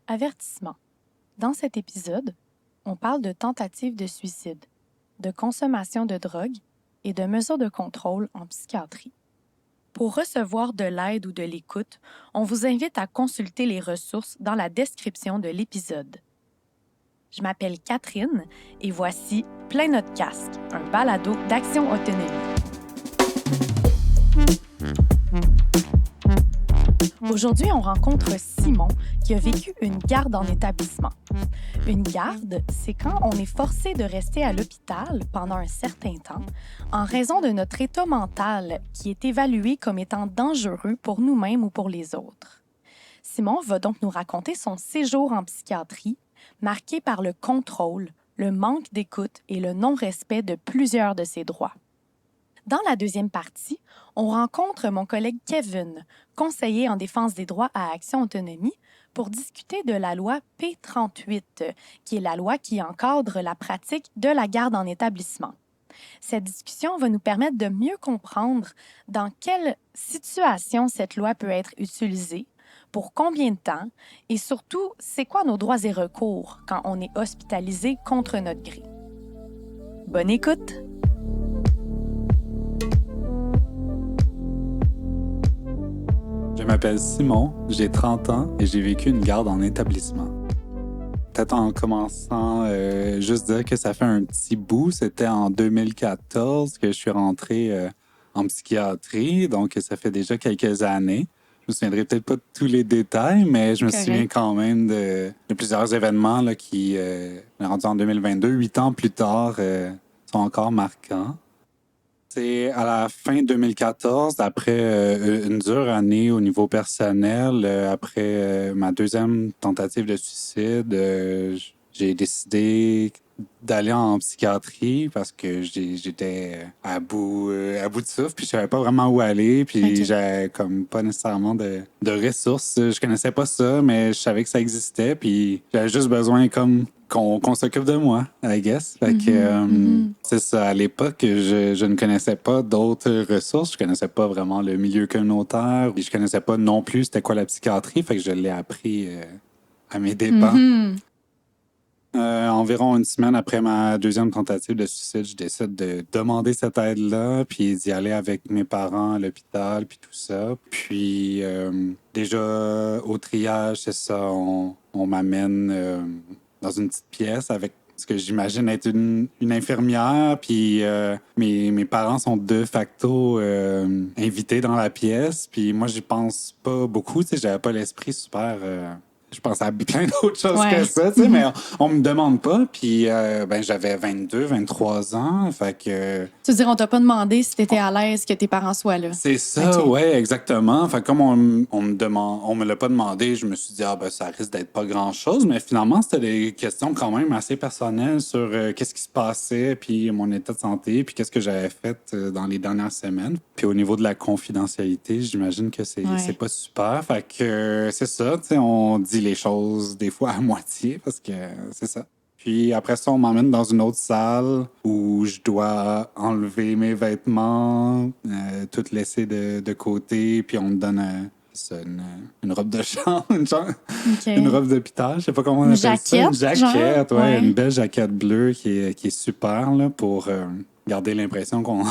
Avertissement. Dans cet épisode, on parle de tentatives de suicide, de consommation de drogue et de mesures de contrôle en psychiatrie. Pour recevoir de l'aide ou de l'écoute, on vous invite à consulter les ressources dans la description de l'épisode. Je m'appelle Catherine et voici Plein notre casque, un balado d'Action Autonomie. Aujourd'hui, on rencontre Simon qui a vécu une garde en établissement. Une garde, c'est quand on est forcé de rester à l'hôpital pendant un certain temps en raison de notre état mental qui est évalué comme étant dangereux pour nous-mêmes ou pour les autres. Simon va donc nous raconter son séjour en psychiatrie, marqué par le contrôle, le manque d'écoute et le non-respect de plusieurs de ses droits. Dans la deuxième partie, on rencontre mon collègue Kevin, conseiller en défense des droits à Action Autonomie, pour discuter de la loi P38, qui est la loi qui encadre la pratique de la garde en établissement. Cette discussion va nous permettre de mieux comprendre dans quelle situation cette loi peut être utilisée, pour combien de temps, et surtout, c'est quoi nos droits et recours quand on est hospitalisé contre notre gré. Bonne écoute! Je m'appelle Simon, j'ai 30 ans et j'ai vécu une garde en établissement. Peut-être en commençant, juste dire que ça fait un petit bout. C'était en 2014 que je suis rentré en psychiatrie, donc ça fait déjà quelques années. Je me souviendrai peut-être pas de tous les détails, mais je me souviens quand même de plusieurs événements là, qui, rendus en 2022, 8 ans plus tard, sont encore marquants. C'est à la fin 2014, après une dure année au niveau personnel, après ma deuxième tentative de suicide, j'ai décidé d'aller en psychiatrie parce que j'étais à bout de souffle, puis je savais pas vraiment où aller, puis j'avais comme pas nécessairement de ressources. Je connaissais pas ça, mais je savais que ça existait, puis j'avais juste besoin comme qu'on s'occupe de moi, I guess. Fait que c'est ça. À l'époque, je ne connaissais pas d'autres ressources. Je connaissais pas vraiment le milieu communautaire. Et je connaissais pas non plus c'était quoi la psychiatrie. Fait que je l'ai appris à mes dépens. Environ une semaine après ma deuxième tentative de suicide, je décide de demander cette aide-là, puis d'y aller avec mes parents à l'hôpital, puis tout ça. Puis déjà au triage, c'est ça, on m'amène dans une petite pièce avec ce que j'imagine être une infirmière, puis mes parents sont de facto invités dans la pièce, puis moi j'y pense pas beaucoup, tu sais, j'avais pas l'esprit super... je pensais à plein d'autres choses que ça, tu sais, mais on me demande pas. Puis, j'avais 22, 23 ans. Fait que. Tu veux dire, on t'a pas demandé si t'étais à l'aise que tes parents soient là. C'est ça, okay. Ouais, exactement. Fait que comme on me l'a pas demandé, je me suis dit, ça risque d'être pas grand-chose. Mais finalement, c'était des questions quand même assez personnelles sur qu'est-ce qui se passait, puis mon état de santé, puis qu'est-ce que j'avais fait dans les dernières semaines. Puis au niveau de la confidentialité, j'imagine que c'est pas super. Fait que c'est ça, tu sais, on dit les choses des fois à moitié parce que c'est ça. Puis après ça, on m'emmène dans une autre salle où je dois enlever mes vêtements, tout laisser de côté, puis on me donne une robe de chambre, une robe d'hôpital, je sais pas comment on appelle ça. Une jaquette, ouais, une belle jaquette bleue qui est super là, pour garder l'impression qu'on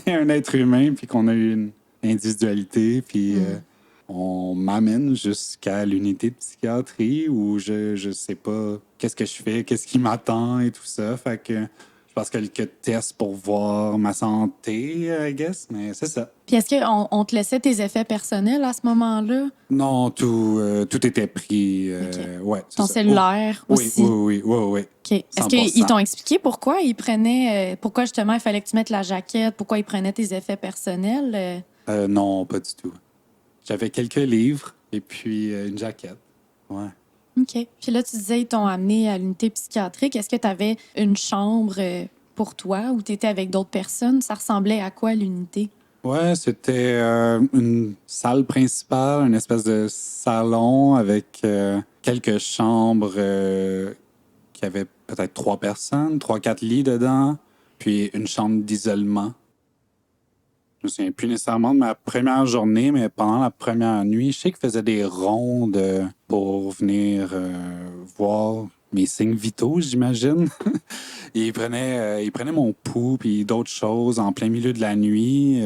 est un être humain, puis qu'on a une individualité, puis... on m'amène jusqu'à l'unité de psychiatrie où je sais pas qu'est-ce que je fais, qu'est-ce qui m'attend et tout ça. Fait que je passe quelques tests pour voir ma santé, I guess, mais c'est ça. Puis est-ce qu'on te laissait tes effets personnels à ce moment-là? Non, tout était pris. Okay. Ouais, ton ça. Cellulaire aussi? Oui. Okay. Est-ce qu'ils t'ont expliqué pourquoi ils prenaient... pourquoi justement il fallait que tu mettes la jaquette? Pourquoi ils prenaient tes effets personnels? Non, pas du tout. J'avais quelques livres et puis une jaquette. Ouais. OK. Puis là, tu disais, ils t'ont amené à l'unité psychiatrique. Est-ce que tu avais une chambre pour toi ou tu étais avec d'autres personnes? Ça ressemblait à quoi, l'unité? Ouais, c'était une salle principale, une espèce de salon avec quelques chambres qui avaient peut-être 3 personnes, 3-4 lits dedans, puis une chambre d'isolement. Je me souviens plus nécessairement de ma première journée, mais pendant la première nuit, je sais qu'ils faisaient des rondes pour venir voir mes signes vitaux, j'imagine. Et ils prenaient mon pouls puis d'autres choses en plein milieu de la nuit.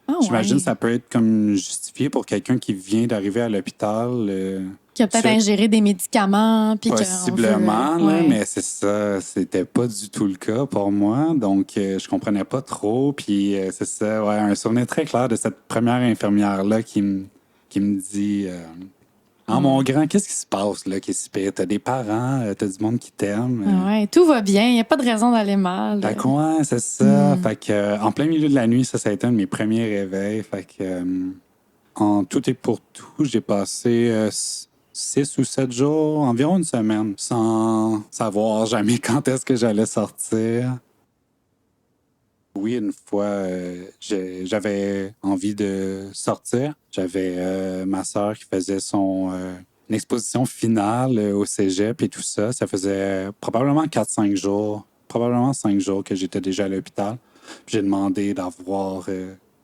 Ah J'imagine ouais. que ça peut être comme justifié pour quelqu'un qui vient d'arriver à l'hôpital. Qui a peut-être suite- ingéré des médicaments, puis qu'on veut... Possiblement, là, ouais. mais c'est ça, c'était pas du tout le cas pour moi. Donc, je comprenais pas trop. Puis, c'est ça, ouais, un souvenir très clair de cette première infirmière-là qui me dit Ah, mon Ouais. grand, qu'est-ce qui se passe, là, qu'est-ce qui se passe? T'as des parents, t'as du monde qui t'aime. Ah ouais, tout va bien, il n'y a pas de raison d'aller mal. Fait que, ouais, c'est ça. Hmm. Fait que, en plein milieu de la nuit, ça a été un de mes premiers réveils. Fait que, en tout et pour tout, j'ai passé 6 ou 7 jours, environ une semaine, sans savoir jamais quand est-ce que j'allais sortir. Oui, une fois, j'avais envie de sortir. J'avais ma sœur qui faisait une exposition finale au cégep et tout ça. Ça faisait probablement 4 5 jours, probablement 5 jours que j'étais déjà à l'hôpital. Puis j'ai demandé d'avoir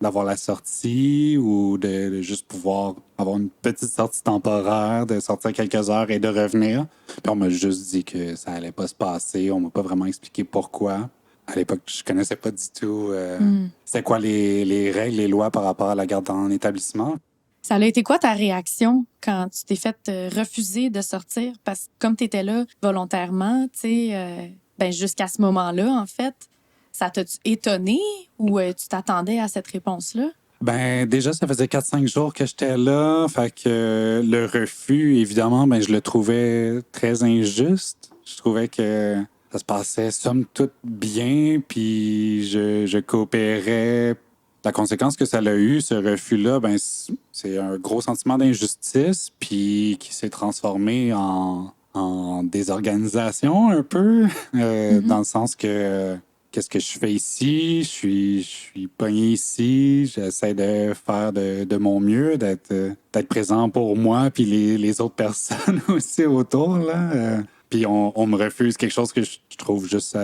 la sortie ou de juste pouvoir avoir une petite sortie temporaire, de sortir quelques heures et de revenir. Puis on m'a juste dit que ça allait pas se passer. On m'a pas vraiment expliqué pourquoi. À l'époque, je connaissais pas du tout c'était quoi les règles, les lois par rapport à la garde en établissement. Ça a été quoi ta réaction quand tu t'es fait refuser de sortir? Parce que comme tu étais là volontairement, tu sais, ben jusqu'à ce moment-là, en fait, ça t'a étonné ou tu t'attendais à cette réponse-là? Ben déjà, ça faisait 4 5 jours que j'étais là. Fait que le refus, évidemment, ben je le trouvais très injuste. Je trouvais que ça se passait somme toute bien, puis je coopérais. La conséquence que ça a eu, ce refus-là, ben c'est un gros sentiment d'injustice, puis qui s'est transformé en désorganisation un peu, dans le sens que qu'est-ce que je fais ici? Je suis pogné ici. J'essaie de faire de mon mieux, d'être présent pour moi puis les autres personnes aussi autour, là. Puis on me refuse quelque chose que je trouve juste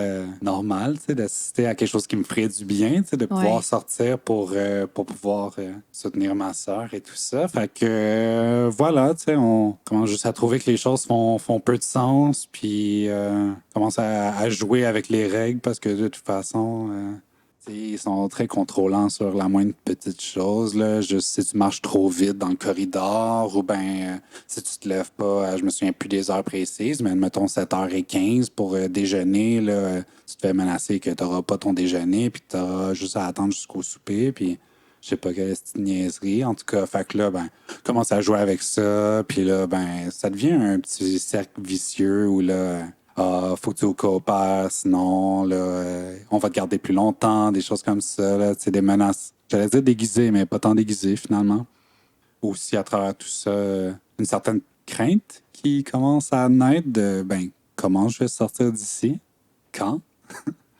normal, tu sais, d'assister à quelque chose qui me ferait du bien, tu sais, de pouvoir Ouais. sortir pour pouvoir soutenir ma sœur et tout ça. Fait que voilà, tu sais, on commence juste à trouver que les choses font peu de sens, puis commence à jouer avec les règles parce que de toute façon, tu sais, ils sont très contrôlants sur la moindre petite chose, là. Juste si tu marches trop vite dans le corridor ou ben si tu te lèves pas, je me souviens plus des heures précises, mais mettons 7h15 pour déjeuner, là, tu te fais menacer que tu n'auras pas ton déjeuner, puis que tu auras juste à attendre jusqu'au souper, puis je sais pas quelle petite niaiserie. En tout cas, fait que là, ben, commence à jouer avec ça, puis là, ben, ça devient un petit cercle vicieux où là, faut que tu coopères, sinon, là, on va te garder plus longtemps, des choses comme ça, là, tu sais, des menaces. J'allais dire déguisées, mais pas tant déguisées, finalement. Aussi, à travers tout ça, une certaine crainte qui commence à naître de, ben, comment je vais sortir d'ici? Quand?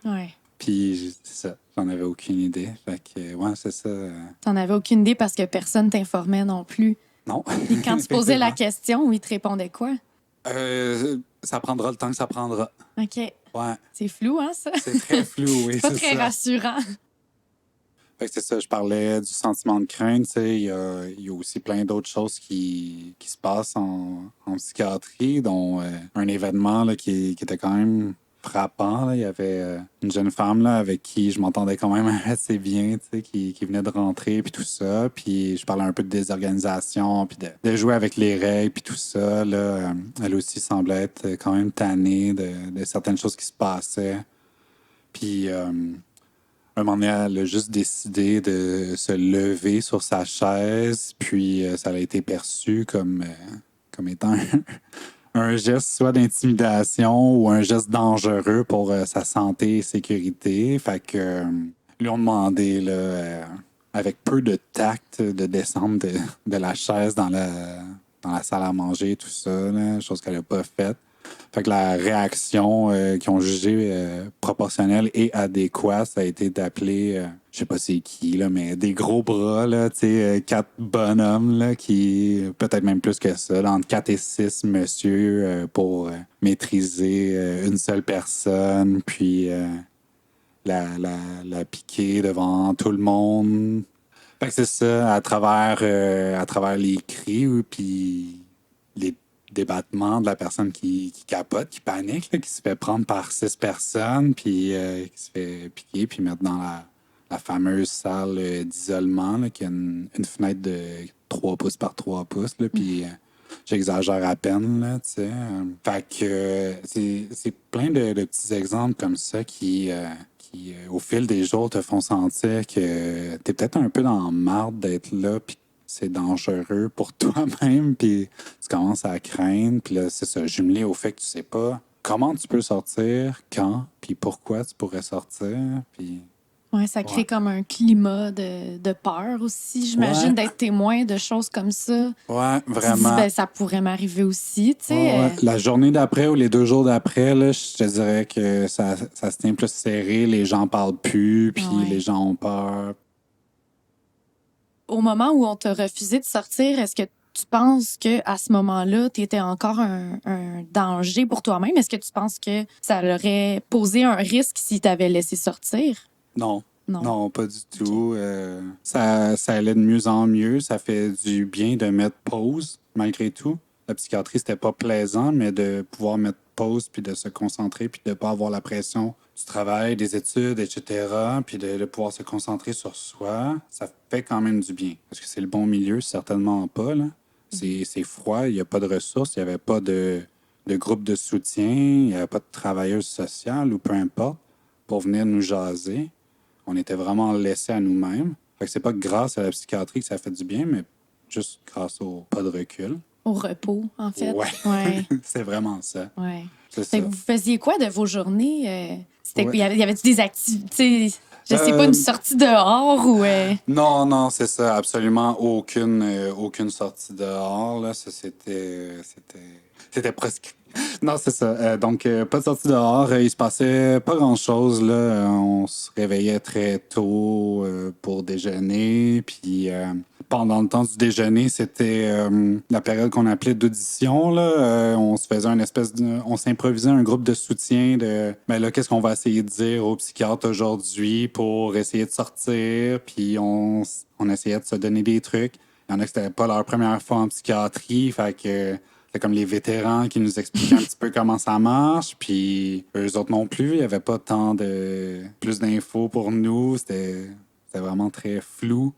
Ouais. Puis, c'est ça, j'en avais aucune idée. Fait que, ouais, c'est ça. T'en avais aucune idée parce que personne t'informait non plus. Non. Et quand tu posais la Effectivement. question, il te répondait quoi? Ça prendra le temps que ça prendra. OK. Ouais, C'est flou, hein, ça? c'est très flou, oui, C'est pas c'est très ça. rassurant. Fait que c'est ça, je parlais du sentiment de crainte, tu sais, il y a aussi plein d'autres choses qui se passent en psychiatrie, dont un événement là, qui était quand même frappant, là. Il y avait une jeune femme là, avec qui je m'entendais quand même assez bien, tu sais, qui venait de rentrer, puis tout ça, puis je parlais un peu de désorganisation, puis de jouer avec les règles, puis tout ça, là. Elle aussi semblait être quand même tannée de certaines choses qui se passaient. Puis un moment donné, elle a juste décidé de se lever sur sa chaise, puis ça a été perçu comme étant un geste soit d'intimidation ou un geste dangereux pour sa santé et sécurité. Fait que lui ont demandé, là, avec peu de tact, de descendre de la chaise dans la salle à manger, tout ça, là, chose qu'elle n'a pas faite. Fait que la réaction qu'ils ont jugée proportionnelle et adéquate, ça a été d'appeler, je sais pas c'est qui, là, mais des gros bras, là, tu sais, 4 bonhommes, là, qui, peut-être même plus que ça, là, entre 4 et 6 monsieur pour maîtriser une seule personne, puis la piquer devant tout le monde. Fait que c'est ça, à travers les cris, puis les débattements de la personne qui capote, qui panique, là, qui se fait prendre par 6 personnes, puis qui se fait piquer, puis mettre dans la fameuse salle d'isolement, là, qui a une fenêtre de 3 pouces par 3 pouces, là, puis j'exagère à peine, là, tu sais. Fait que c'est plein de petits exemples comme ça qui, au fil des jours, te font sentir que t'es peut-être un peu dans la marde d'être là, puis c'est dangereux pour toi-même, puis tu commences à craindre, puis là, c'est ça, jumelé au fait que tu sais pas comment tu peux sortir, quand, puis pourquoi tu pourrais sortir, puis... Ouais, ça crée Ouais. comme un climat de peur aussi, j'imagine, Ouais. d'être témoin de choses comme ça. Ouais, Tu te dis, vraiment. ben, ça pourrait m'arriver aussi, tu sais. Ouais. La journée d'après ou les 2 jours d'après, là, je te dirais que ça se tient plus serré, les gens parlent plus, puis Ouais. les gens ont peur. Au moment où on t'a refusé de sortir, est-ce que tu penses que à ce moment-là, tu étais encore un danger pour toi-même? Est-ce que tu penses que ça aurait posé un risque si tu avais laissé sortir? Non. Non. Non, pas du tout. Ça allait de mieux en mieux. Ça fait du bien de mettre pause, malgré tout. La psychiatrie, c'était pas plaisant, mais de pouvoir mettre pause, puis de se concentrer, puis de pas avoir la pression du travail, des études, etc., puis de pouvoir se concentrer sur soi, ça fait quand même du bien. Parce que c'est le bon milieu, certainement pas, là. C'est froid, il n'y a pas de ressources, il n'y avait pas de groupe de soutien, il n'y avait pas de travailleuse sociale ou peu importe pour venir nous jaser. On était vraiment laissés à nous-mêmes. Fait que c'est pas grâce à la psychiatrie que ça fait du bien, mais juste grâce au pas de recul. Au repos, en fait. Ouais. Ouais. C'est vraiment ça. Ouais. C'est Fait ça. que vous faisiez quoi de vos journées? Ouais. Y avait-tu des activités? Je sais pas, Euh, une sortie dehors ou. Non, non, c'est ça. Absolument aucune sortie dehors. Là. Ça, c'était presque. Non, c'est ça. Donc, pas de sortie dehors. Il se passait pas grand-chose. Là. On se réveillait très tôt pour déjeuner. Puis, pendant le temps du déjeuner, c'était la période qu'on appelait d'audition. Là. On se faisait on s'improvisait un groupe de soutien de, ben là, qu'est-ce qu'on va essayer de dire aux psychiatres aujourd'hui pour essayer de sortir. Puis, on essayait de se donner des trucs. Il y en a qui c'était pas leur première fois en psychiatrie. Fait que c'est comme les vétérans qui nous expliquaient un petit peu comment ça marche, puis eux autres non plus. Il n'y avait pas tant de plus d'infos pour nous. C'était vraiment très flou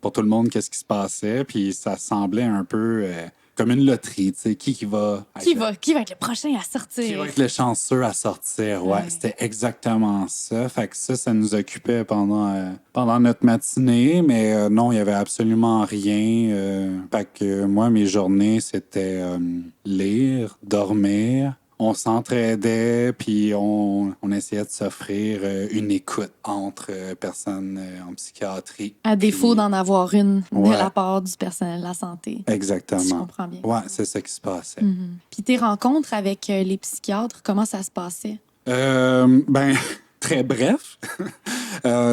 pour tout le monde qu'est-ce qui se passait, puis ça semblait un peu comme une loterie, tu sais, qui va Qui va être le prochain à sortir? qui va être le chanceux à sortir. Ouais, Ouais. c'était exactement ça. Fait que ça nous occupait pendant notre matinée, mais non, il y avait absolument rien. Fait que moi, mes journées, c'était lire, dormir. On s'entraidait, puis on essayait de s'offrir une écoute entre personnes en psychiatrie. À défaut Puis- d'en avoir une de Ouais. la part du personnel de la santé. Exactement. Si je comprends bien. Ouais, c'est ça qui se passait. Mhm. Puis tes rencontres avec les psychiatres, comment ça se passait? Ben, très bref.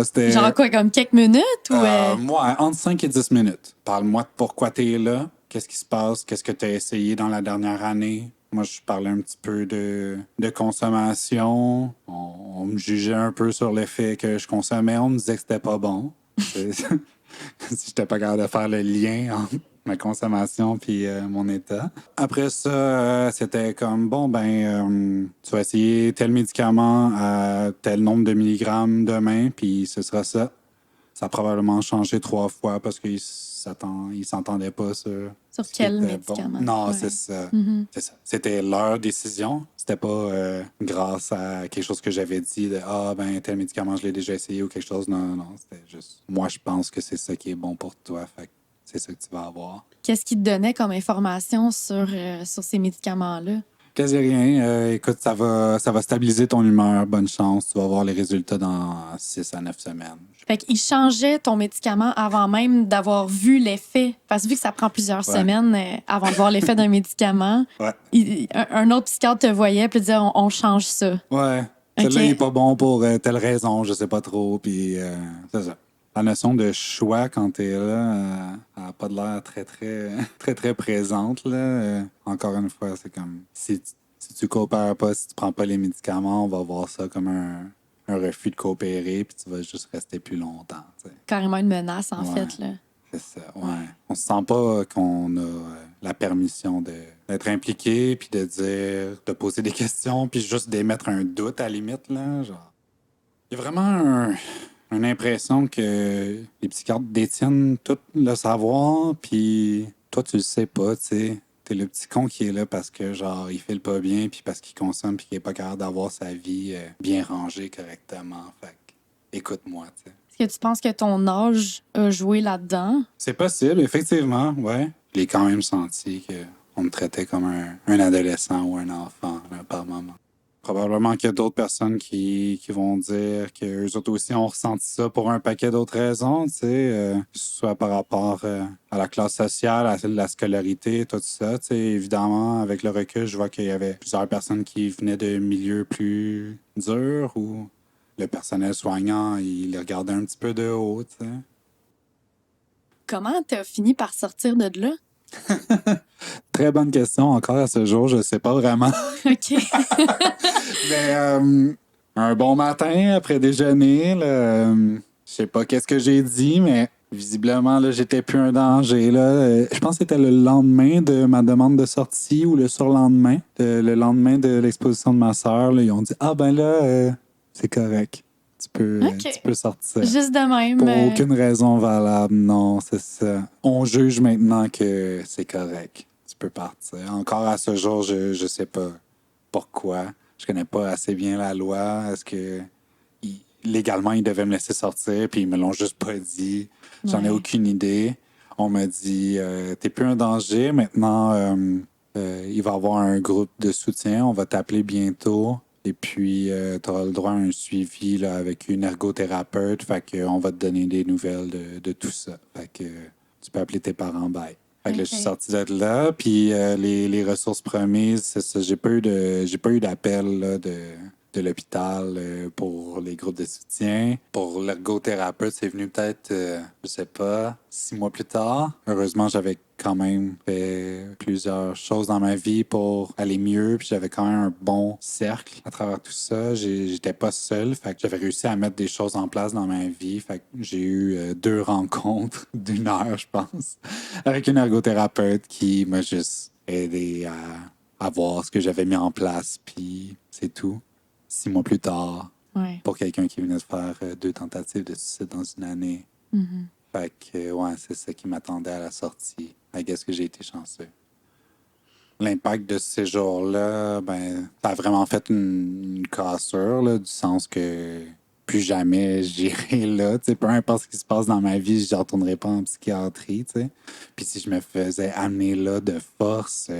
C'était. Genre quoi, comme quelques minutes ou... Moi, entre 5 et 10 minutes. Parle-moi de pourquoi tu es là. Qu'est-ce qui se passe? Qu'est-ce que tu as essayé dans la dernière année? Moi, je parlais un petit peu de consommation. On me jugeait un peu sur le fait que je consommais. On me disait que c'était pas bon. Si j'étais pas capable de faire le lien entre ma consommation puis mon état. Après ça, c'était comme, bon, tu vas essayer tel médicament à tel nombre de milligrammes demain, puis ce sera ça. Ça a probablement changé 3 fois parce qu'ils s'entendaient pas sur Sur ce qui quel était médicament? bon. Non, Ouais. c'est ça. Mhm. C'est ça. C'était leur décision. C'était pas grâce à quelque chose que j'avais dit de tel médicament, je l'ai déjà essayé ou quelque chose. Non, non, non. C'était juste moi, je pense que c'est ça qui est bon pour toi. Fait que c'est ça que tu vas avoir. Qu'est-ce qu'ils te donnaient comme information sur ces médicaments-là? Quasi rien. Écoute, ça va stabiliser ton humeur. Bonne chance. Tu vas voir les résultats dans 6 à 9 semaines. Fait qu'ils changeaient ton médicament avant même d'avoir vu l'effet. Parce que vu que ça prend plusieurs Ouais. semaines avant de voir l'effet d'un médicament, Ouais. un autre psychiatre te voyait puis disait on change ça. Ouais. Celui-là, il est pas bon pour telle raison, je sais pas trop. Puis, c'est ça. La notion de choix quand t'es là, elle n'a pas de l'air très, très, très, très présente. Là. Encore une fois, c'est comme si tu coopères pas, si tu prends pas les médicaments, on va voir ça comme un refus de coopérer, puis tu vas juste rester plus longtemps. T'sais. Carrément une menace, en Ouais. fait. Là. C'est ça, ouais. On se sent pas qu'on a la permission d'être impliqué, puis de dire, de poser des questions, puis juste d'émettre un doute à la limite, là, genre. Il y a vraiment une impression que les psychiatres détiennent tout le savoir, puis toi, tu le sais pas, tu sais. T'es le petit con qui est là parce que, genre, il file pas bien, puis parce qu'il consomme, puis qu'il est pas capable d'avoir sa vie bien rangée correctement. Fait que, écoute-moi, tu sais. Est-ce que tu penses que ton âge a joué là-dedans? C'est possible, effectivement, ouais. Je l'ai quand même senti qu'on me traitait comme un adolescent ou un enfant, là, par moment. Probablement qu'il y a d'autres personnes qui vont dire qu'eux autres aussi ont ressenti ça pour un paquet d'autres raisons, tu sais, que ce soit par rapport à la classe sociale, à la scolarité, tout ça. Tu sais, évidemment, avec le recul, je vois qu'il y avait plusieurs personnes qui venaient de milieux plus durs où le personnel soignant, il les regardait un petit peu de haut, tu sais. Comment t'as fini par sortir de là? Très bonne question. Encore à ce jour, je ne sais pas vraiment. OK. Mais un bon matin, après déjeuner, là, je sais pas qu'est-ce que j'ai dit, mais visiblement, là, j'étais plus un danger. Là. Je pense que c'était le lendemain de ma demande de sortie ou le surlendemain. Le lendemain de l'exposition de ma sœur, là, ils ont dit « Ah ben là, c'est correct. Tu peux sortir. » Juste de même. Pour aucune raison valable, non, c'est ça. On juge maintenant que c'est correct. Tu peux partir. Encore à ce jour, je sais pas pourquoi. Je connais pas assez bien la loi. Est-ce que légalement, ils devaient me laisser sortir, puis ils me l'ont juste pas dit. J'en ai aucune idée. On m'a dit t'es plus un danger. Maintenant, il va y avoir un groupe de soutien. On va t'appeler bientôt. Et puis, tu auras le droit à un suivi là, avec une ergothérapeute. Fait qu'on va te donner des nouvelles de tout ça. Fait que tu peux appeler tes parents, bye. Fait que là, je suis sorti de là. Puis les ressources promises, c'est ça. J'ai pas eu d'appel là, de l'hôpital pour les groupes de soutien. Pour l'ergothérapeute, c'est venu peut-être, je sais pas, 6 mois plus tard. Heureusement, j'avais quand même fait plusieurs choses dans ma vie pour aller mieux. Puis j'avais quand même un bon cercle à travers tout ça. J'étais pas seul. Fait que j'avais réussi à mettre des choses en place dans ma vie. Fait que j'ai eu 2 rencontres d'une heure, je pense, avec une ergothérapeute qui m'a juste aidé à voir ce que j'avais mis en place. Puis c'est tout. 6 mois plus tard, pour quelqu'un qui venait de faire 2 tentatives de suicide dans une année. Mm-hmm. Fait que, ouais, c'est ça qui m'attendait à la sortie. I guess que j'ai été chanceux. L'impact de ce séjour-là, ben, ça a vraiment fait une cassure, là, du sens que plus jamais j'irai là. T'sais, peu importe ce qui se passe dans ma vie, je ne retournerai pas en psychiatrie. T'sais. Puis si je me faisais amener là de force,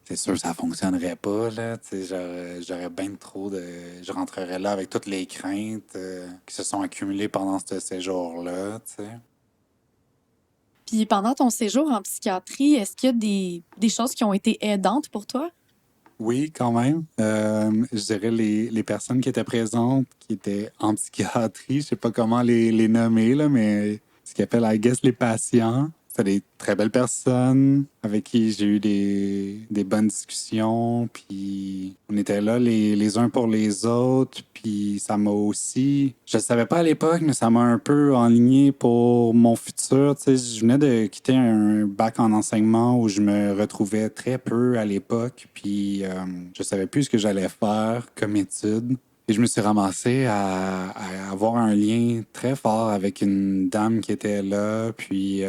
c'est sûr que ça fonctionnerait pas, là. J'aurais bien trop de... Je rentrerais là avec toutes les craintes qui se sont accumulées pendant ce séjour-là, t'sais. Puis pendant ton séjour en psychiatrie, est-ce qu'il y a des choses qui ont été aidantes pour toi? Oui, quand même. Je dirais les personnes qui étaient présentes, qui étaient en psychiatrie, je sais pas comment les nommer, là, mais ce qu'ils appellent, I guess, les patients. C'était des très belles personnes avec qui j'ai eu des bonnes discussions. Puis on était là les uns pour les autres. Puis ça m'a aussi... Je le savais pas à l'époque, mais ça m'a un peu enligné pour mon futur. Tu sais, je venais de quitter un bac en enseignement où je me retrouvais très peu à l'époque. Puis je savais plus ce que j'allais faire comme étude. Et je me suis ramassé à avoir un lien très fort avec une dame qui était là. Puis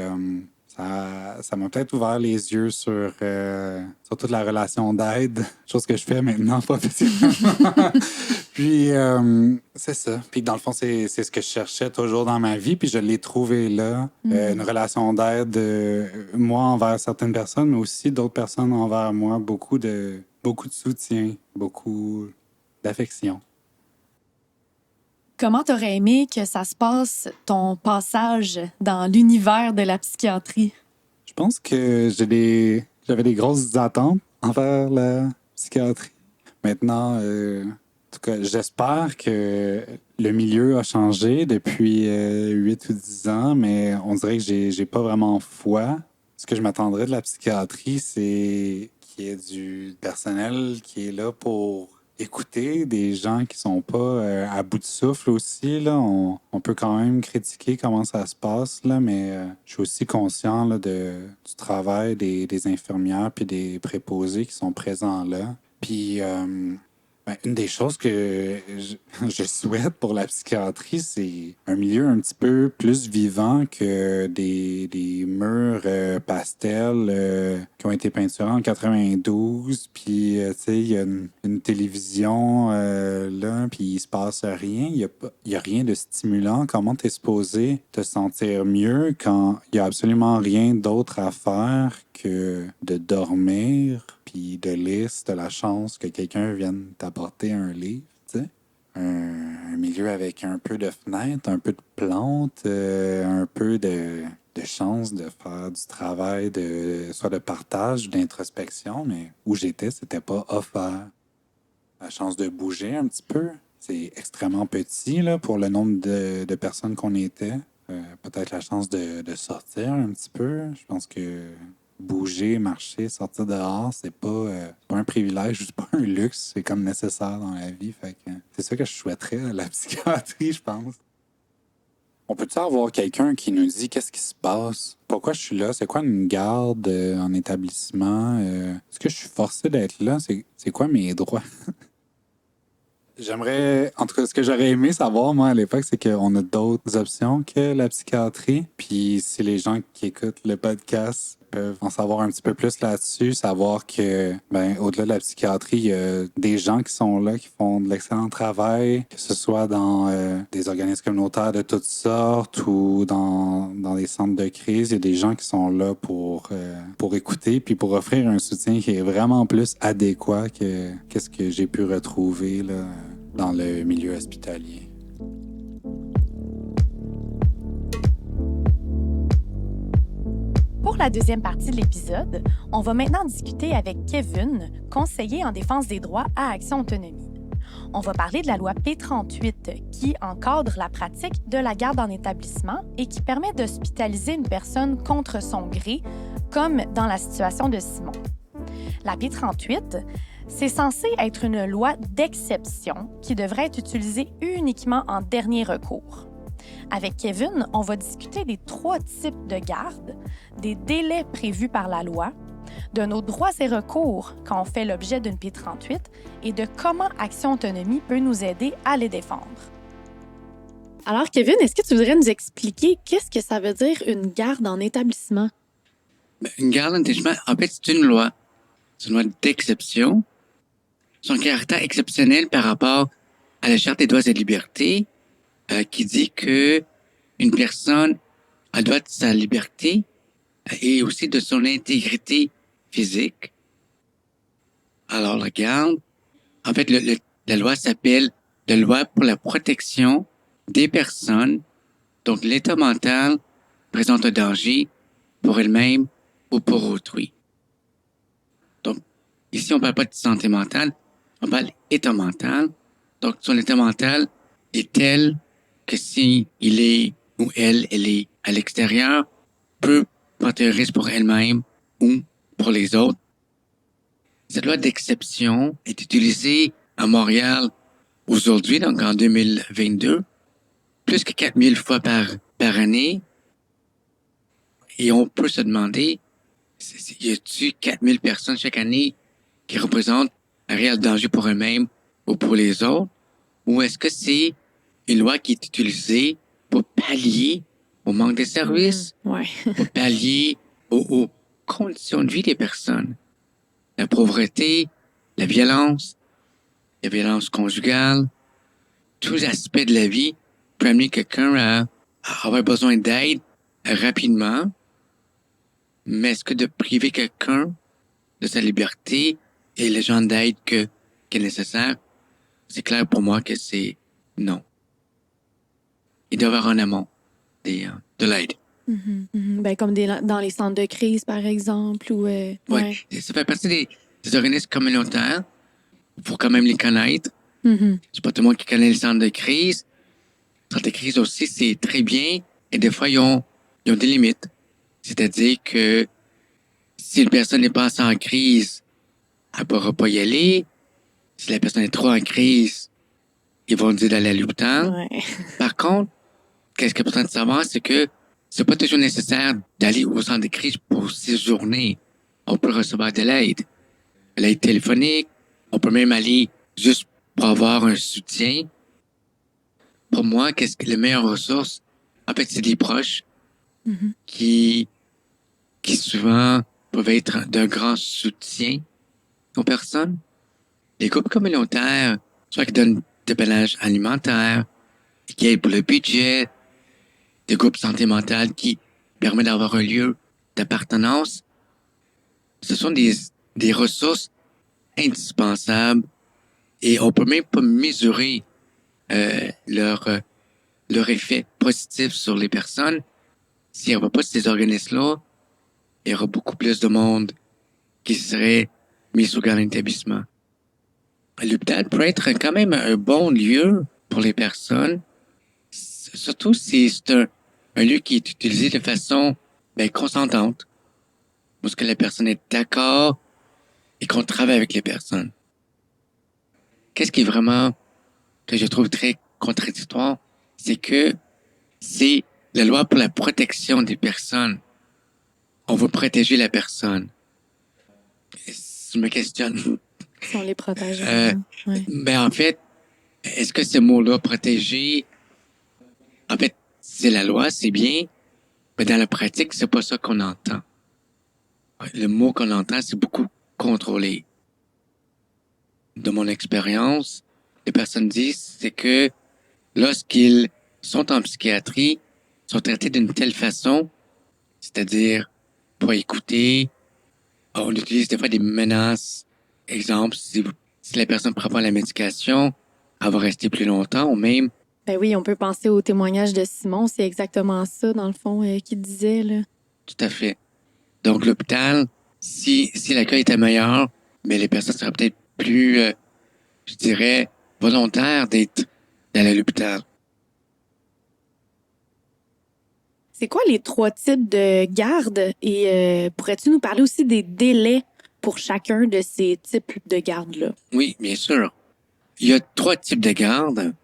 ça m'a peut-être ouvert les yeux sur toute la relation d'aide, chose que je fais maintenant professionnellement. Puis c'est ça. Puis dans le fond, c'est ce que je cherchais toujours dans ma vie. Puis je l'ai trouvé là. Une relation d'aide, moi envers certaines personnes, mais aussi d'autres personnes envers moi. Beaucoup de soutien, beaucoup d'affection. Comment t'aurais aimé que ça se passe, ton passage dans l'univers de la psychiatrie? Je pense que j'avais des grosses attentes envers la psychiatrie. Maintenant, en tout cas, j'espère que le milieu a changé depuis 8 ou 10 ans, mais on dirait que j'ai pas vraiment foi. Ce que je m'attendrais de la psychiatrie, c'est qu'il y ait du personnel qui est là pour écouter des gens qui sont pas à bout de souffle aussi. Là. On peut quand même critiquer comment ça se passe, là, mais je suis aussi conscient là, du travail des infirmières puis des préposés qui sont présents là. Puis une des choses que je souhaite pour la psychiatrie, c'est un milieu un petit peu plus vivant que des murs pastels qui ont été peinturés en 92. Puis, tu sais, il y a une télévision là, puis il se passe rien. Il y a rien de stimulant. Comment t'es supposé te sentir mieux quand il y a absolument rien d'autre à faire que de dormir puis de lire si t'as la chance que quelqu'un vienne t'apporter un livre, tu sais. Un milieu avec un peu de fenêtres, un peu de plantes, un peu de chance de faire du travail, soit de partage ou d'introspection, mais où j'étais, c'était pas offert. La chance de bouger un petit peu, c'est extrêmement petit là, pour le nombre de personnes qu'on était. Peut-être la chance de sortir un petit peu. Je pense que bouger, marcher, sortir dehors, c'est pas un privilège, c'est pas un luxe, c'est comme nécessaire dans la vie. Fait que c'est ça que je souhaiterais à la psychiatrie, je pense. On peut-tu avoir quelqu'un qui nous dit qu'est-ce qui se passe? Pourquoi je suis là? C'est quoi une garde en établissement? Est-ce que je suis forcé d'être là? C'est quoi mes droits? J'aimerais, en tout cas, ce que j'aurais aimé savoir, moi, à l'époque, c'est qu'on a d'autres options que la psychiatrie. Puis si les gens qui écoutent le podcast peuvent en savoir un petit peu plus là-dessus, savoir que, au-delà de la psychiatrie, il y a des gens qui sont là, qui font de l'excellent travail, que ce soit dans des organismes communautaires de toutes sortes ou dans des centres de crise. Il y a des gens qui sont là pour écouter puis pour offrir un soutien qui est vraiment plus adéquat que qu'est-ce que j'ai pu retrouver là, dans le milieu hospitalier. Pour la deuxième partie de l'épisode, on va maintenant discuter avec Kevin, conseiller en défense des droits à Action Autonomie. On va parler de la loi P38 qui encadre la pratique de la garde en établissement et qui permet d'hospitaliser une personne contre son gré, comme dans la situation de Simon. La P38, c'est censé être une loi d'exception qui devrait être utilisée uniquement en dernier recours. Avec Kevin, on va discuter des 3 types de garde, des délais prévus par la loi, de nos droits et recours quand on fait l'objet d'une P38 et de comment Action Autonomie peut nous aider à les défendre. Alors, Kevin, est-ce que tu voudrais nous expliquer qu'est-ce que ça veut dire une garde en établissement? Une garde en établissement, en fait, c'est une loi. C'est une loi d'exception. Son caractère exceptionnel par rapport à la Charte des droits et libertés qui dit que une personne a le droit de sa liberté et aussi de son intégrité physique. Alors, la garde, en fait, la loi s'appelle la loi pour la protection des personnes. Donc, l'état mental présente un danger pour elle-même ou pour autrui. Donc, ici, on ne parle pas de santé mentale, on parle d'état mental. Donc, son état mental est tel que si il est ou elle est à l'extérieur, peut porter un risque pour elle-même ou pour les autres. Cette loi d'exception est utilisée à Montréal aujourd'hui, donc en 2022, plus que 4000 fois par année. Et on peut se demander, y a-t-il 4000 personnes chaque année qui représentent un réel danger pour eux-mêmes ou pour les autres? Ou est-ce que c'est une loi qui est utilisée pour pallier au manque de services, pour pallier aux conditions de vie des personnes? La pauvreté, la violence conjugale, tous les aspects de la vie peuvent amener quelqu'un à avoir besoin d'aide rapidement. Mais est-ce que de priver quelqu'un de sa liberté et le genre d'aide qui est nécessaire, c'est clair pour moi que c'est non. Il doit y avoir en amont de l'aide. Comme dans les centres de crise, par exemple. Oui, ça fait partie des organismes communautaires. Il faut quand même les connaître. C'est pas tout le monde qui connaît les centres de crise. Les centres de crise aussi, c'est très bien. Et des fois, ils ont des limites. C'est-à-dire que si une personne n'est pas en crise, elle ne pourra pas y aller. Si la personne est trop en crise, ils vont dire d'aller à l'hôpital. Ouais. Par contre, qu'est-ce qu'il est important de savoir, c'est que c'est pas toujours nécessaire d'aller au centre de crise pour séjourner. On peut recevoir de l'aide téléphonique. On peut même aller juste pour avoir un soutien. Pour moi, qu'est-ce que les meilleures ressources? En fait, c'est des proches Mhm. qui souvent peuvent être d'un grand soutien aux personnes. Les groupes communautaires, soit qui donnent des dépannage alimentaire, qui aident pour le budget, des groupes santé mentale qui permettent d'avoir un lieu d'appartenance. Ce sont des ressources indispensables et on peut même pas mesurer leur effet positif sur les personnes. S'il n'y avait pas ces organismes-là, il y aurait beaucoup plus de monde qui serait mis sous garde d'établissement. L'hôpital peut être quand même un bon lieu pour les personnes, surtout si c'est un lieu qui est utilisé de façon consentante, parce que la personne est d'accord et qu'on travaille avec les personnes. Qu'est-ce qui est vraiment que je trouve très contradictoire, c'est que c'est la loi pour la protection des personnes. On veut protéger la personne. Je me questionne. Si on les protège. Euh, Ouais. En fait, est-ce que ce mot-là, protéger, en fait, c'est la loi, c'est bien, mais dans la pratique, c'est pas ça qu'on entend. Le mot qu'on entend, c'est beaucoup contrôler. De mon expérience, les personnes disent, c'est que lorsqu'ils sont en psychiatrie, ils sont traités d'une telle façon, c'est-à-dire pas écouter. On utilise des fois des menaces. Exemple, si la personne ne prend pas la médication, elle va rester plus longtemps ou même, Ben oui, on peut penser au témoignage de Simon. C'est exactement ça, dans le fond, qu'il disait, là. tout à fait. Donc, l'hôpital, si l'accueil était meilleur, mais les personnes seraient peut-être plus, je dirais, volontaires d'aller à l'hôpital. C'est quoi les 3 types de garde? Et pourrais-tu nous parler aussi des délais pour chacun de ces types de gardes-là? Oui, bien sûr. Il y a 3 types de garde.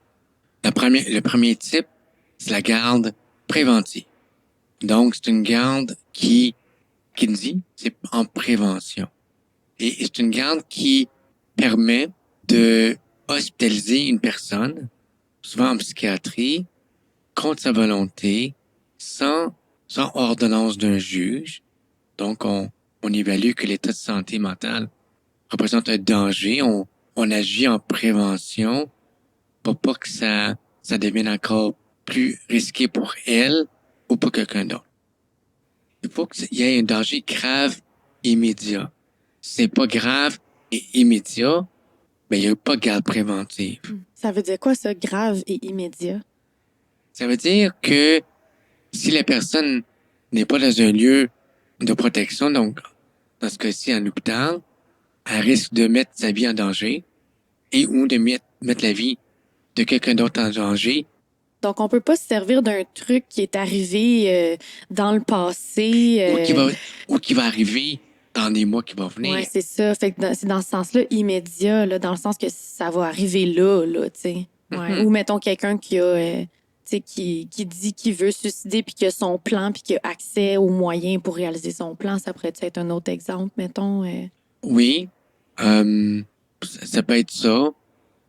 Le premier type, c'est la garde préventive. Donc, c'est une garde qui nous dit, c'est en prévention. Et c'est une garde qui permet de hospitaliser une personne, souvent en psychiatrie, contre sa volonté, sans ordonnance d'un juge. Donc, on évalue que l'état de santé mentale représente un danger. On agit en prévention pour pas que ça devienne encore plus risqué pour elle ou pour quelqu'un d'autre. Il faut qu'il y ait un danger grave immédiat. Si c'est pas grave et immédiat, il n'y a pas de garde préventive. Ça veut dire quoi, ça, grave et immédiat? Ça veut dire que si la personne n'est pas dans un lieu de protection, donc dans ce cas-ci en hôpital, elle risque de mettre sa vie en danger et ou de mettre la vie de quelqu'un d'autre en danger. Donc, on peut pas se servir d'un truc qui est arrivé dans le passé. Ou qui va arriver dans des mois qui vont venir. Oui, c'est ça. Fait que c'est dans ce sens-là immédiat, là, dans le sens que ça va arriver là, tu sais. Ouais. Mhm. Ou mettons quelqu'un qui a, tu sais, qui dit qu'il veut se suicider puis qui a son plan puis qui a accès aux moyens pour réaliser son plan. Ça pourrait être un autre exemple, mettons. Oui, ça peut être ça.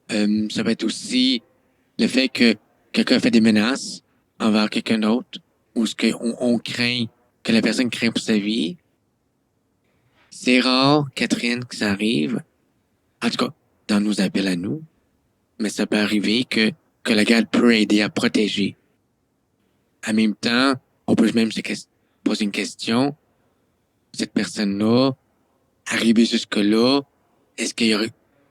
Ça peut être aussi le fait que quelqu'un fait des menaces envers quelqu'un d'autre ou ce qu'on craint, que la personne craint pour sa vie. C'est rare, Catherine, que ça arrive. En tout cas, dans nos appels à nous. Mais ça peut arriver que la garde peut aider à protéger. En même temps, on peut même se poser une question. Cette personne-là, arrivée jusque-là, est-ce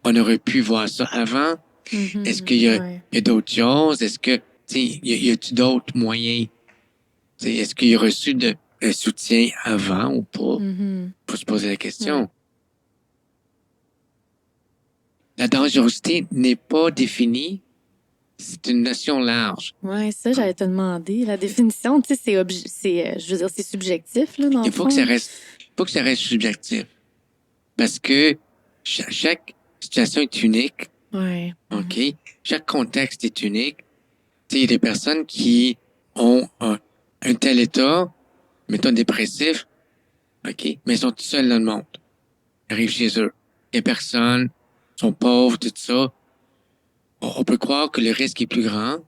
qu'on aurait pu voir ça avant? Mhm. Est-ce qu'il y a, Ouais. il y a d'autres choses? Est-ce que, y a-t-il d'autres moyens? Est-ce qu'il y a reçu un soutien avant ou pas? Mhm. Faut se poser la question. Ouais. La dangerosité n'est pas définie. C'est une notion large. Ouais, ça, j'allais te demander. La définition, tu sais, je veux dire, c'est subjectif, là, dans Il le faut fond. que ça reste subjectif. Parce que c'est situation est unique, Ouais. OK? Chaque contexte est unique. Tu sais, il y a des personnes qui ont un tel état, mettons dépressif, OK? Mais ils sont tout seuls dans le monde. Ils arrivent chez eux. Il y a personne, ils sont pauvres, tout ça. On peut croire que le risque est plus grand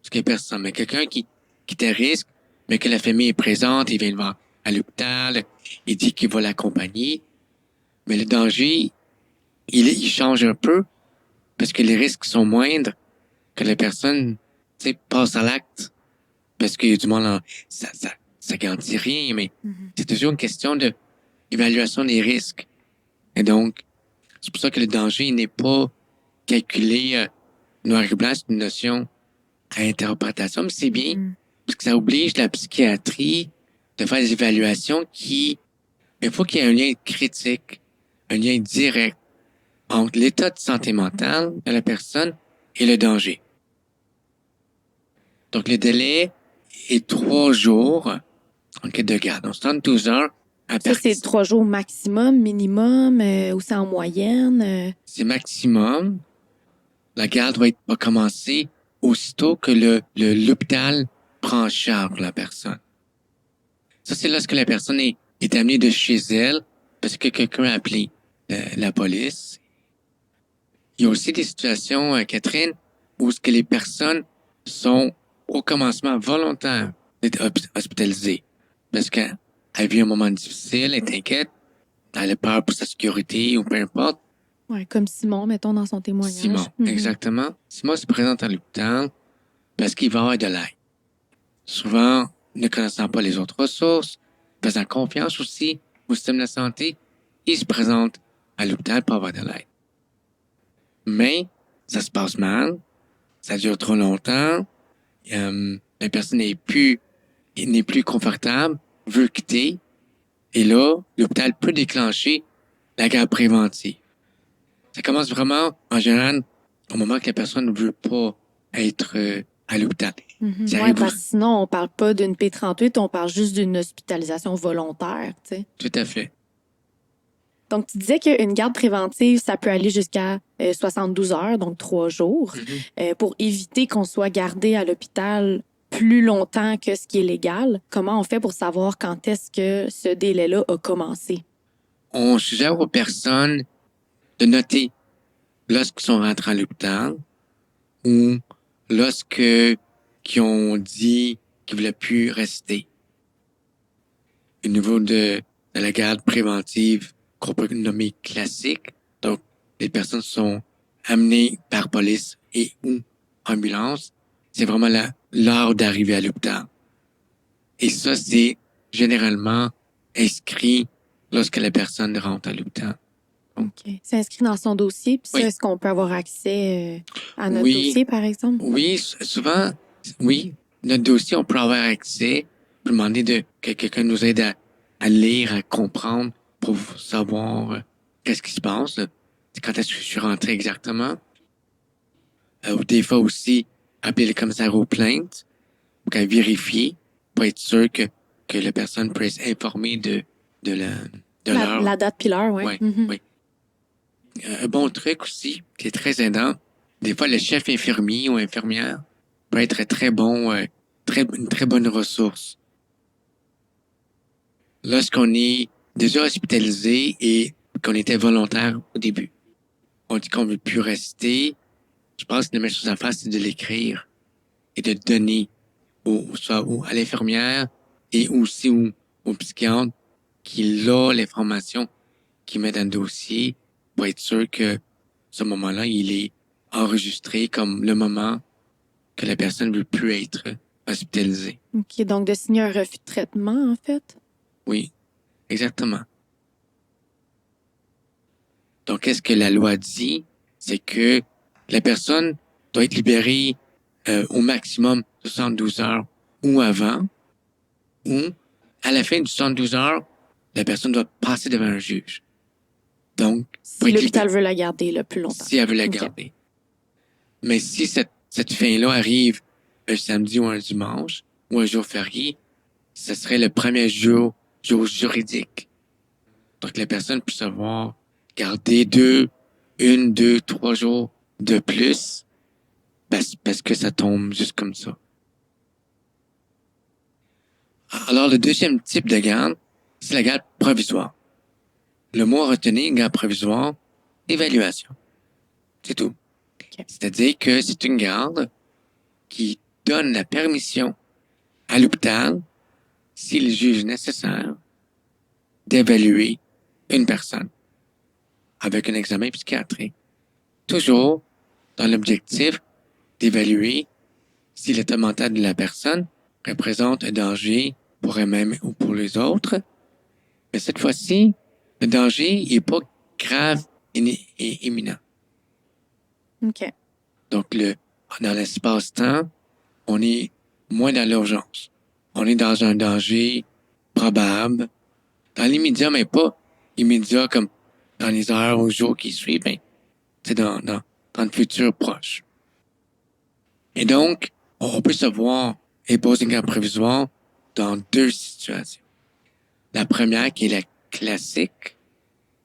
parce qu'il y a personne. Mais quelqu'un qui est à risque, mais que la famille est présente, il vient le voir à l'hôpital, il dit qu'il va l'accompagner. Mais le danger, il change un peu parce que les risques sont moindres que la personne, tu sais, passe à l'acte. Parce qu'il y a du monde, ça garantit rien, mais c'est toujours une question de évaluation des risques. Et donc, c'est pour ça que le danger n'est pas calculé noir et blanc, c'est une notion à interprétation, mais c'est bien, parce que ça oblige la psychiatrie de faire des évaluations mais il faut qu'il y ait un lien critique, un lien direct entre l'état de santé mentale de la personne et le danger. Donc, le délai est 3 jours en cas de garde. Donc, 72 heures à Ça, partir... c'est 3 jours maximum, minimum, ou c'est en moyenne? C'est maximum. La garde va commencer aussitôt que l'hôpital prend en charge la personne. Ça, c'est lorsque la personne est amenée de chez elle parce que quelqu'un a appelé la police. Il y a aussi des situations, Catherine, où ce que les personnes sont au commencement volontaires d'être hospitalisées. Parce qu'elle vit un moment difficile, elle est inquiète, elle a peur pour sa sécurité ou peu importe. Ouais, comme Simon, mettons, dans son témoignage. Simon, exactement. Simon se présente à l'hôpital parce qu'il va avoir de l'aide. Souvent, ne connaissant pas les autres ressources, faisant confiance aussi au système de la santé, il se présente à l'hôpital pour avoir de l'aide. Mais ça se passe mal, ça dure trop longtemps, la personne n'est plus confortable, veut quitter, et là, l'hôpital peut déclencher la garde préventive. Ça commence vraiment, en général, au moment que la personne ne veut pas être à l'hôpital. Oui, parce que sinon, on parle pas d'une P38, on parle juste d'une hospitalisation volontaire, tu sais. Tout à fait. Donc, tu disais qu'une garde préventive, ça peut aller jusqu'à 72 heures, donc 3 jours, pour éviter qu'on soit gardé à l'hôpital plus longtemps que ce qui est légal. Comment on fait pour savoir quand est-ce que ce délai-là a commencé? On suggère aux personnes de noter lorsqu'ils sont rentrés à l'hôpital ou qu'ils ont dit qu'ils ne voulaient plus rester. Au niveau de la garde préventive qu'on peut nommer classique, donc les personnes sont amenées par police et ou ambulance, c'est vraiment l'heure d'arriver à l'hôpital. Et ça, c'est généralement inscrit lorsque la personne rentre à l'hôpital. OK. C'est inscrit dans son dossier, puis ça, est-ce qu'on peut avoir accès à notre dossier, par exemple? Oui, souvent, oui. Notre dossier, on peut avoir accès, on peut demander que quelqu'un nous aide à lire, à comprendre pour savoir qu'est-ce qui se passe, quand est-ce que je suis rentré exactement. Ou des fois aussi, appeler le commissaire aux plaintes pour qu'elle vérifie, pour être sûr que la personne peut être informée de l'heure. La date puis l'heure, oui. Oui. Un bon truc aussi, qui est très aidant, des fois, le chef infirmier ou infirmière peut être très bon, une très bonne ressource. Lorsqu'on est déjà hospitalisé et qu'on était volontaire au début, on dit qu'on ne veut plus rester, je pense que la meilleure chose à faire, c'est de l'écrire et de donner soit à l'infirmière et aussi au psychiatre qui a l'information qu'il met dans le dossier pour être sûr que ce moment-là, il est enregistré comme le moment que la personne ne veut plus être hospitalisée. OK, donc de signer un refus de traitement, en fait? Oui, exactement. Donc, qu'est-ce que la loi dit? C'est que la personne doit être libérée au maximum 72 heures ou avant, ou à la fin de 72 heures, la personne doit passer devant un juge. Donc, si l'hôpital veut la garder le plus longtemps. Si elle veut la garder. Mais si cette fin-là arrive un samedi ou un dimanche ou un jour férié, ce serait le premier jour juridique. Donc, la personne peut savoir garder 2 1, 2, 3 jours de plus parce que ça tombe juste comme ça. Alors, le deuxième type de garde, c'est la garde provisoire. Le mot à retenir, garde provisoire, évaluation. C'est tout. OK. C'est-à-dire que c'est une garde qui donne la permission à l'hôpital, s'il juge nécessaire, d'évaluer une personne avec un examen psychiatrique. Toujours dans l'objectif d'évaluer si l'état mental de la personne représente un danger pour elle-même ou pour les autres. Mais cette fois-ci, le danger n'est pas grave et imminent. OK. Donc, dans l'espace-temps, on est moins dans l'urgence. On est dans un danger probable. Dans l'immédiat, mais pas immédiat comme dans les heures ou jours qui suivent, mais c'est dans le futur proche. Et donc, on peut se voir imposer une garde provisoire dans deux situations. La première, qui est la classique,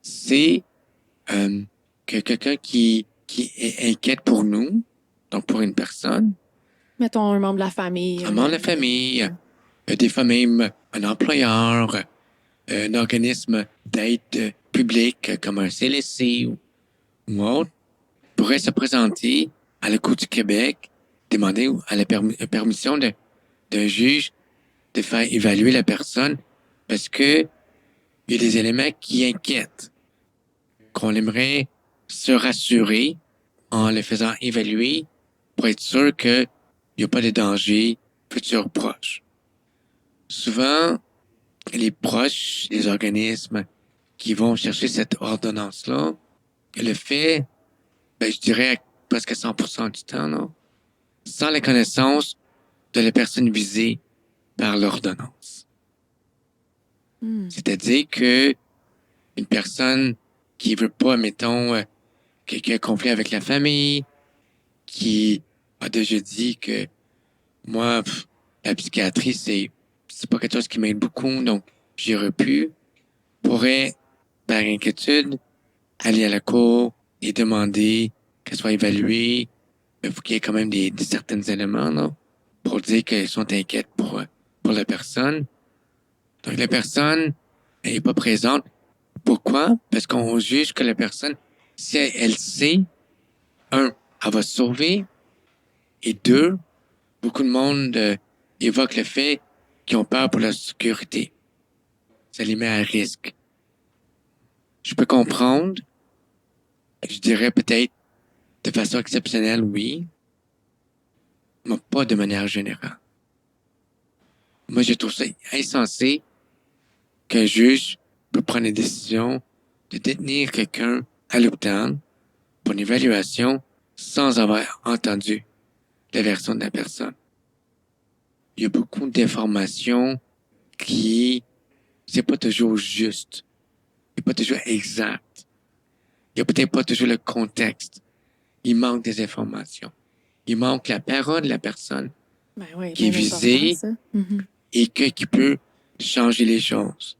c'est que quelqu'un qui est inquiète pour nous, donc pour une personne, Mettons un membre de la famille. un membre de la famille, des fois même un employeur, un organisme d'aide publique comme un CLSC ou autre, pourrait se présenter à la Cour du Québec, demander à la permission d'un juge de faire évaluer la personne parce que il y a des éléments qui inquiètent, qu'on aimerait se rassurer en le faisant évaluer pour être sûr qu'il n'y a pas de danger futur proche. Souvent, les proches des organismes qui vont chercher cette ordonnance-là, le fait, je dirais presque 100% du temps, là, sans la connaissance de la personne visée par l'ordonnance. C'est-à-dire que une personne qui veut pas, mettons, qui a un conflit avec la famille, qui a déjà dit que moi, la psychiatrie, c'est pas quelque chose qui m'aide beaucoup, donc j'irai plus, pourrait, par inquiétude, aller à la cour et demander qu'elle soit évaluée, mais il faut qu'il y ait quand même des certains éléments, là, pour dire qu'elles sont inquiètes pour la personne. Donc, la personne n'est pas présente. Pourquoi? Parce qu'on juge que la personne, si elle sait, un, elle va se sauver, et deux, beaucoup de monde évoque le fait qu'ils ont peur pour la sécurité. Ça les met à risque. Je peux comprendre. Je dirais peut-être de façon exceptionnelle, oui, mais pas de manière générale. Moi, je trouve ça insensé qu'un juge peut prendre la décision de détenir quelqu'un à l'hôpital pour une évaluation sans avoir entendu la version de la personne. Il y a beaucoup d'informations qui, c'est pas toujours juste. C'est pas toujours exact. Il y a peut-être pas toujours le contexte. Il manque des informations. Il manque la parole de la personne Ben oui, qui est bien visée important, ça. et qui peut changer les choses.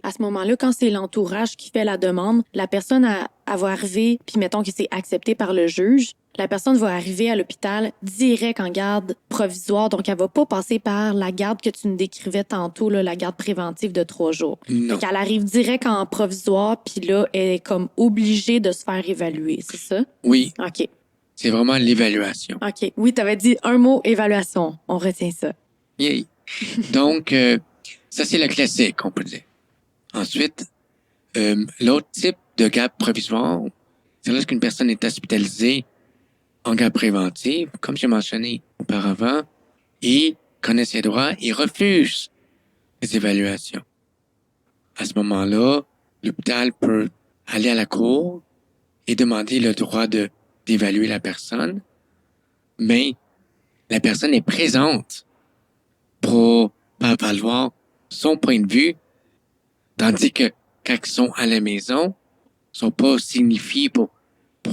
À ce moment-là, quand c'est l'entourage qui fait la demande, la personne elle va arriver, puis mettons que c'est accepté par le juge, la personne va arriver à l'hôpital direct en garde provisoire, donc elle va pas passer par la garde que tu nous décrivais tantôt, là, la garde préventive de 3 jours. Non. Fait qu'elle arrive direct en provisoire, puis là, elle est comme obligée de se faire évaluer, c'est ça? Oui, OK. c'est vraiment l'évaluation. OK. Oui, tu avais dit un mot, évaluation. On retient ça. Yay. Donc, ça, c'est le classique, on peut dire. Ensuite, l'autre type de garde provisoire, c'est lorsqu'une personne est hospitalisée en garde préventive, comme j'ai mentionné auparavant, et connaît ses droits et refuse les évaluations. À ce moment-là, l'hôpital peut aller à la cour et demander le droit d'évaluer la personne, mais la personne est présente pour faire valoir son point de vue, tandis que quand ils sont à la maison, ils sont pas signifiés pour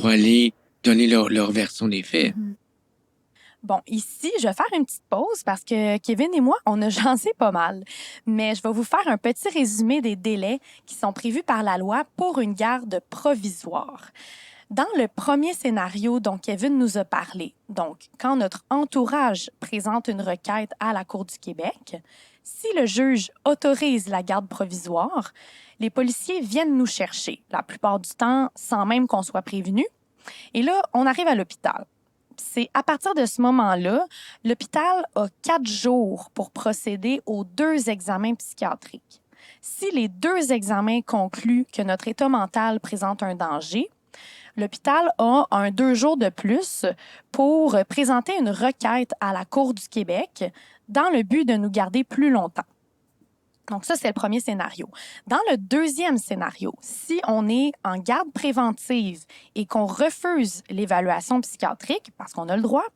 aller donner leur version des faits. Bon, ici, je vais faire une petite pause parce que Kevin et moi, on a jasé pas mal. Mais je vais vous faire un petit résumé des délais qui sont prévus par la loi pour une garde provisoire. Dans le premier scénario dont Kevin nous a parlé, donc quand notre entourage présente une requête à la Cour du Québec, si le juge autorise la garde provisoire, les policiers viennent nous chercher, la plupart du temps sans même qu'on soit prévenu. Et là, on arrive à l'hôpital. C'est à partir de ce moment-là, l'hôpital a 4 jours pour procéder aux 2 examens psychiatriques. Si les 2 examens concluent que notre état mental présente un danger, l'hôpital a un 2 jours de plus pour présenter une requête à la Cour du Québec dans le but de nous garder plus longtemps. Donc ça, c'est le premier scénario. Dans le deuxième scénario, si on est en garde préventive et qu'on refuse l'évaluation psychiatrique, parce qu'on a le droit,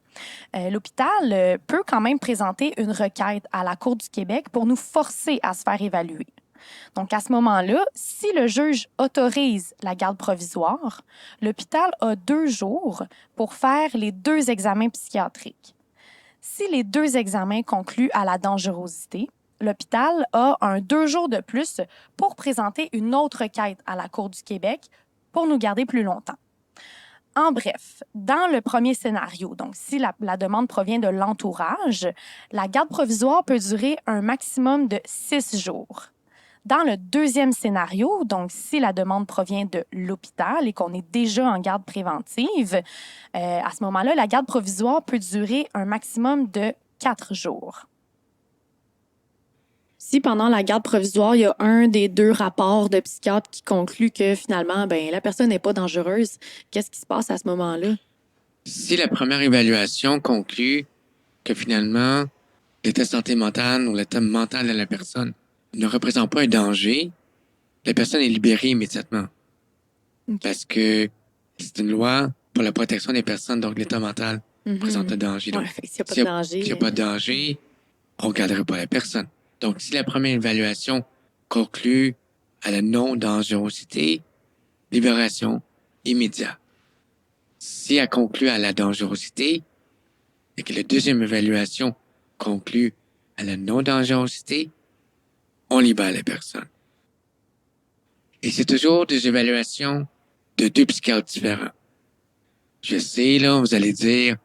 l'hôpital peut quand même présenter une requête à la Cour du Québec pour nous forcer à se faire évaluer. Donc, à ce moment-là, si le juge autorise la garde provisoire, l'hôpital a 2 jours pour faire les 2 examens psychiatriques. Si les 2 examens concluent à la dangerosité, l'hôpital a un 2 jours de plus pour présenter une autre requête à la Cour du Québec pour nous garder plus longtemps. En bref, dans le premier scénario, donc si la demande provient de l'entourage, la garde provisoire peut durer un maximum de 6 jours. Dans le deuxième scénario, donc si la demande provient de l'hôpital et qu'on est déjà en garde préventive, à ce moment-là, la garde provisoire peut durer un maximum de 4 jours. Si pendant la garde provisoire, il y a un des 2 rapports de psychiatre qui conclut que finalement, la personne n'est pas dangereuse, qu'est-ce qui se passe à ce moment-là? Si la première évaluation conclut que finalement, l'état de santé mentale ou l'état mental de la personne ne représente pas un danger, la personne est libérée immédiatement. OK. Parce que c'est une loi pour la protection des personnes, donc l'état mental présente un danger. Donc, Ouais, fait que s'il n'y a pas de danger. s'il n'y a pas de danger, on ne garderait pas la personne. Donc, si la première évaluation conclut à la non-dangerosité, libération immédiate. Si elle conclut à la dangerosité et que la deuxième évaluation conclut à la non-dangerosité, on libère la personne. Et c'est toujours des évaluations de 2 psychiatres différents. Je sais, là, vous allez dire,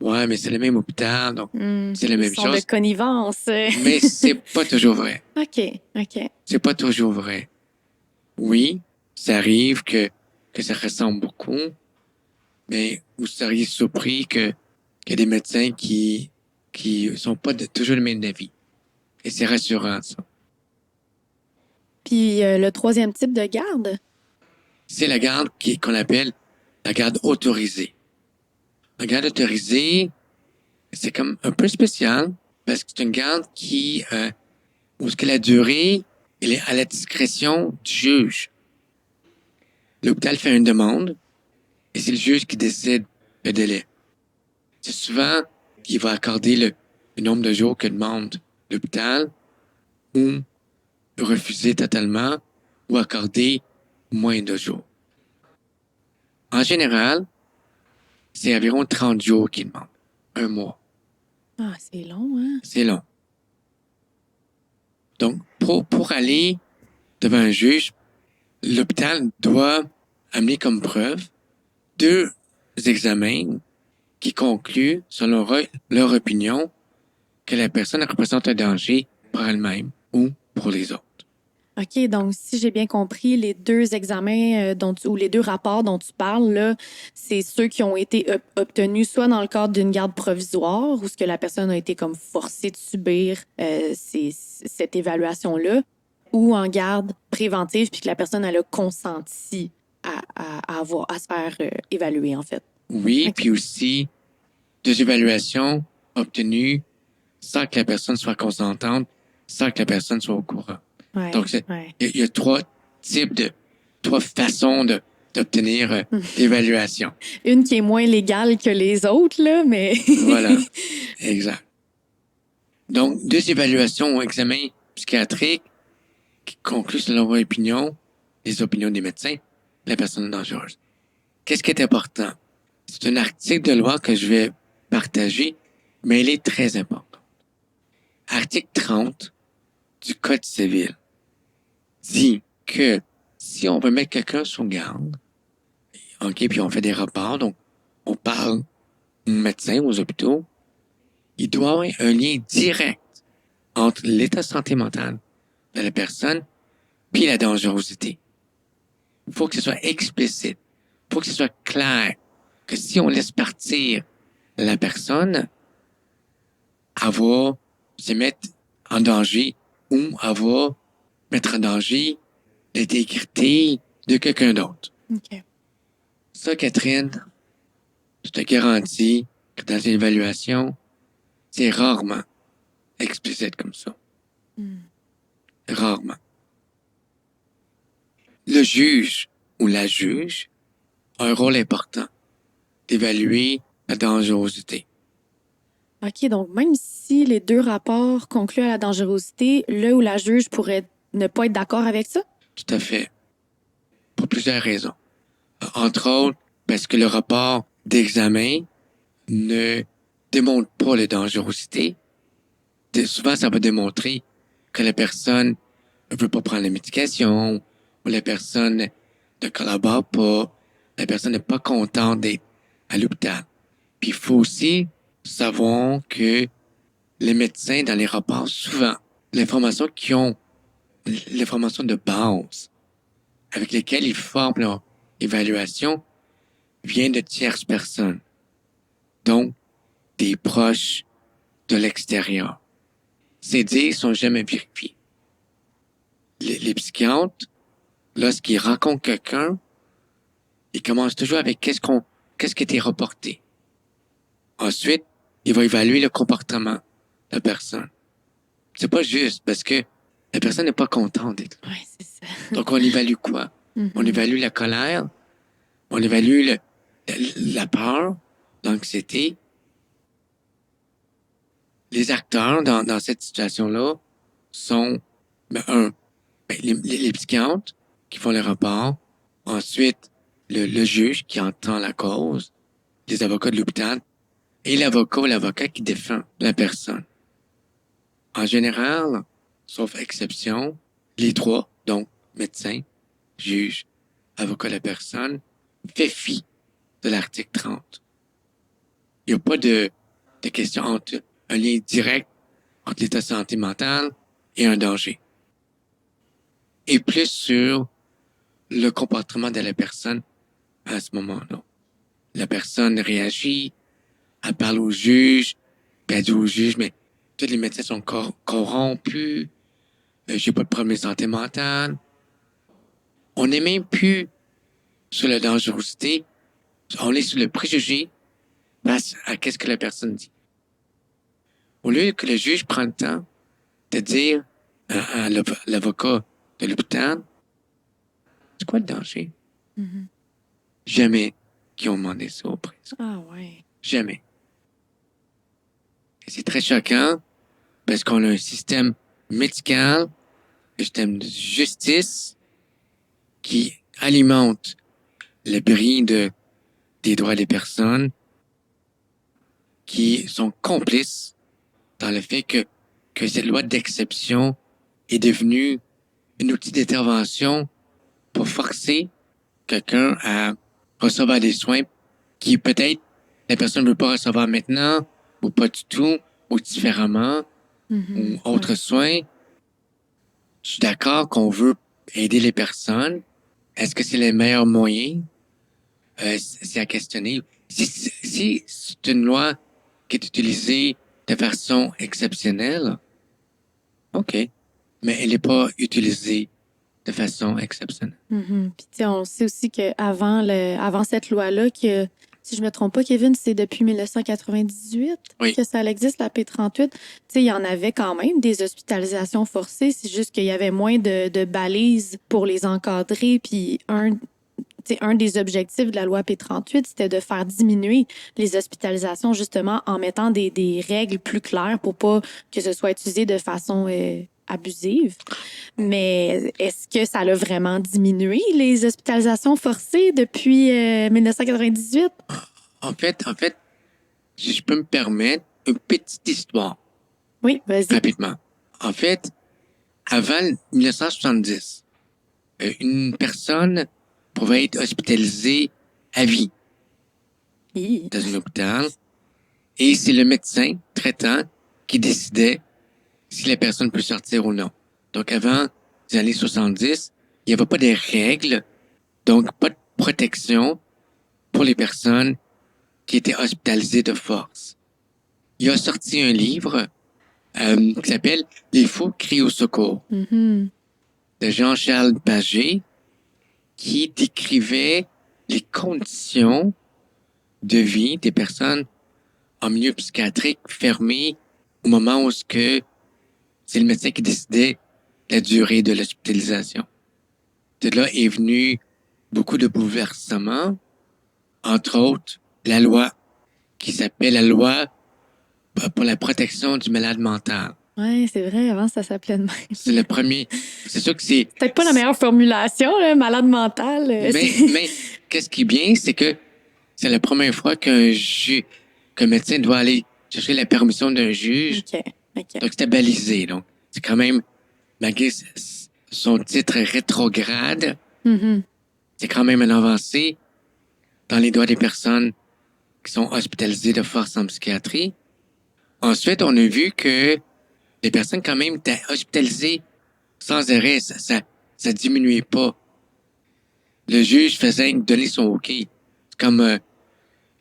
ouais, mais c'est le même hôpital, donc c'est la même Ils sont de chose. connivence. Mais c'est pas toujours vrai. OK. C'est pas toujours vrai. Oui, ça arrive que ça ressemble beaucoup, mais vous seriez surpris qu'il y a des médecins qui sont pas toujours le même avis. Et c'est rassurant, ça. Puis le troisième type de garde? C'est la garde qu'on appelle la garde autorisée. La garde autorisée, c'est comme un peu spécial parce que c'est une garde où ce que la durée, elle est à la discrétion du juge. L'hôpital fait une demande et c'est le juge qui décide le délai. C'est souvent qu'il va accorder le nombre de jours que demande l'hôpital ou refuser totalement ou accorder moins de jours. En général, c'est environ 30 jours qu'il demande. 1 mois. Ah, c'est long, hein? C'est long. Donc, pour aller devant un juge, l'hôpital doit amener comme preuve 2 examens qui concluent, selon leur opinion, que la personne représente un danger pour elle-même ou pour les autres. OK, donc si j'ai bien compris, les 2 examens ou les 2 rapports dont tu parles, là, c'est ceux qui ont été obtenus soit dans le cadre d'une garde provisoire où ce que la personne a été comme forcée de subir cette évaluation-là, ou en garde préventive puis que la personne elle a consenti à se faire évaluer, en fait. Oui, Ok. puis aussi 2 évaluations obtenues sans que la personne soit consentante, sans que la personne soit au courant. Ouais, Donc, ouais. il y a 3 façons d'obtenir l'évaluation. Une qui est moins légale que les autres, là, mais... Voilà, exact. Donc, 2 évaluations ou examens psychiatriques qui concluent selon leur opinion, les opinions des médecins, la personne est dangereuse. Qu'est-ce qui est important? C'est un article de loi que je vais partagée, mais elle est très importante. Article 30 du Code civil dit que si on veut mettre quelqu'un sous garde, OK, puis on fait des rapports, donc on parle aux médecins, aux hôpitaux, il doit y avoir un lien direct entre l'état de santé mentale de la personne puis la dangerosité. Il faut que ce soit explicite. Il faut que ce soit clair que si on laisse partir la personne, elle va se mettre en danger ou elle va mettre en danger l'intégrité de quelqu'un d'autre. OK. Ça, Catherine, je te garantis que dans l'évaluation, c'est rarement explicite comme ça. Rarement. Le juge ou la juge a un rôle important d'évaluer la dangerosité. OK, donc même si les deux rapports concluent à la dangerosité, le ou la juge pourrait ne pas être d'accord avec ça? Tout à fait. Pour plusieurs raisons. Entre autres, parce que le rapport d'examen ne démontre pas la dangerosité. Souvent, ça va démontrer que la personne ne veut pas prendre la médication, ou la personne ne collabore pas, la personne n'est pas contente d'être à l'hôpital. Puis il faut aussi savoir que les médecins, dans les rapports, souvent, l'information qu'ils ont, l'information de base avec lesquelles ils forment leur évaluation vient de tierces personnes. Donc, des proches de l'extérieur. Ces dires sont jamais vérifiés. Les psychiatres, lorsqu'ils rencontrent quelqu'un, ils commencent toujours avec qu'est-ce qui a été reporté. Ensuite, ils vont évaluer le comportement de la personne. C'est pas juste parce que la personne n'est pas contente d'être là. Oui, c'est ça. Donc, on évalue quoi? On évalue la colère, on évalue la peur, l'anxiété. Les acteurs dans cette situation-là sont, les psychiatres qui font le rapport, ensuite le juge qui entend la cause, les avocats de l'hôpital et l'avocat ou l'avocat qui défend la personne. En général, sauf exception, les trois, donc médecin, juge, avocat de la personne, fait fi de l'article 30. Il n'y a pas de question entre un lien direct entre l'état de santé mentale et un danger. Et plus sur le comportement de la personne à ce moment-là. La personne réagit, elle parle au juge, puis elle dit au juge, mais tous les médecins sont corrompus, j'ai pas de problème de santé mentale. On n'est même plus sur la dangerosité, on est sur le préjugé face à qu'est-ce que la personne dit. Au lieu que le juge prenne le temps de dire à l'avocat de l'hôpital, c'est quoi le danger? Jamais qu'ils ont demandé ça au président. Ah ouais. Jamais. Et c'est très choquant parce qu'on a un système médical, un système de justice qui alimente le bris des droits des personnes qui sont complices dans le fait que cette loi d'exception est devenue un outil d'intervention pour forcer quelqu'un à recevoir des soins qui peut-être la personne ne veut pas recevoir maintenant ou pas du tout ou différemment ou autres soins. Je suis d'accord qu'on veut aider les personnes. Est-ce que c'est le meilleur moyen? C'est à questionner. Si c'est une loi qui est utilisée de façon exceptionnelle, OK. Mais elle n'est pas utilisée de façon exceptionnelle. Puis tu sais, on sait aussi qu'avant avant cette loi-là, que si je me trompe pas, Kevin, c'est depuis 1998 Oui. que ça existe, la P38. Tu sais, il y en avait quand même des hospitalisations forcées. C'est juste qu'il y avait moins de balises pour les encadrer. Puis un des objectifs de la loi P38, c'était de faire diminuer les hospitalisations justement en mettant des règles plus claires pour pas que ce soit utilisé de façon abusive. Mais est-ce que ça a vraiment diminué les hospitalisations forcées depuis 1998? En fait, Si je peux me permettre, une petite histoire, Oui, vas-y. rapidement. En fait, avant 1970, une personne pouvait être hospitalisée à vie Hi. dans un hôpital et c'est le médecin traitant qui décidait si la personne peut sortir ou non. Donc, avant les années 70, il n'y avait pas de règles, donc pas de protection pour les personnes qui étaient hospitalisées de force. Il a sorti un livre qui s'appelle Les fous crient au secours Mhm. de Jean-Charles Paget qui décrivait les conditions de vie des personnes en milieu psychiatrique fermé au moment où c'est le médecin qui décidait la durée de l'hospitalisation. De là est venu beaucoup de bouleversements, entre autres la loi qui s'appelle la loi pour la protection du malade mental. Ouais, c'est vrai, avant ça s'appelait de même. C'est le premier. C'est sûr que c'est. Peut-être pas la meilleure formulation, là, malade mental. Mais qu'est-ce qui est bien, c'est que c'est la première fois qu'un médecin doit aller chercher la permission d'un juge. OK. Donc, c'était balisé. Donc, c'est quand même, malgré son titre rétrograde, Mhm. c'est quand même une avancée dans les droits des personnes qui sont hospitalisées de force en psychiatrie. Ensuite, on a vu que les personnes quand même étaient hospitalisées sans arrêt. Ça diminuait pas. Le juge faisait donner son OK. C'est comme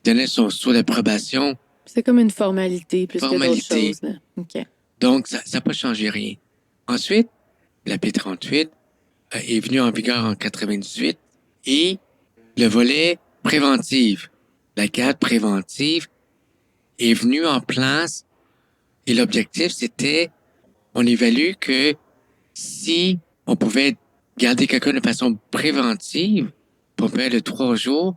donner son sceau d'approbation. C'est comme une formalité plus que d'autres Formalité. choses. Là. OK. Donc, ça n'a pas changé rien. Ensuite, la P38 est venue en vigueur en 98 et le volet préventif, la garde préventive, est venu en place et l'objectif, c'était, on évalue que si on pouvait garder quelqu'un de façon préventive pour près de 3 jours,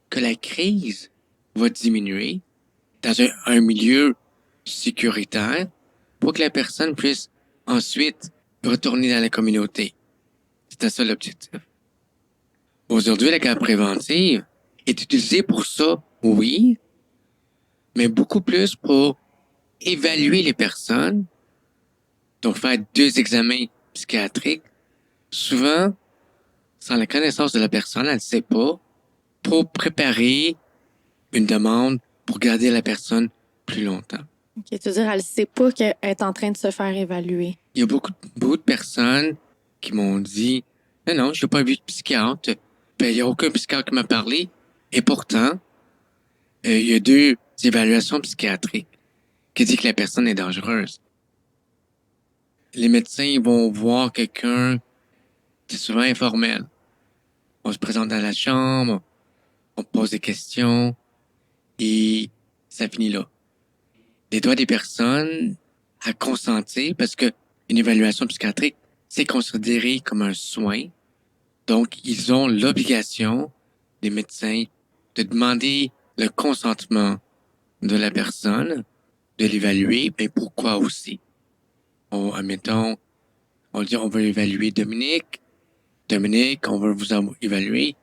que la crise va diminuer dans un milieu sécuritaire pour que la personne puisse ensuite retourner dans la communauté. C'était ça l'objectif. Aujourd'hui, la garde préventive est utilisée pour ça, oui, mais beaucoup plus pour évaluer les personnes, donc faire 2 examens psychiatriques, souvent sans la connaissance de la personne, elle ne sait pas, pour préparer une demande pour garder la personne plus longtemps. OK. Tu veux dire, elle ne sait pas qu'elle est en train de se faire évaluer. Il y a beaucoup de personnes qui m'ont dit « Non, je n'ai pas vu de psychiatre. Ben, il n'y a aucun psychiatre qui m'a parlé. » Et pourtant, il y a 2 évaluations psychiatriques qui disent que la personne est dangereuse. Les médecins vont voir quelqu'un, c'est souvent informel. On se présente dans la chambre, on pose des questions et ça finit là. Les droits des personnes à consentir, parce que une évaluation psychiatrique, c'est considéré comme un soin. Donc, ils ont l'obligation, les médecins, de demander le consentement de la personne, de l'évaluer, mais pourquoi aussi? Admettons, on dit on veut évaluer Dominique. Dominique, on veut vous évaluer.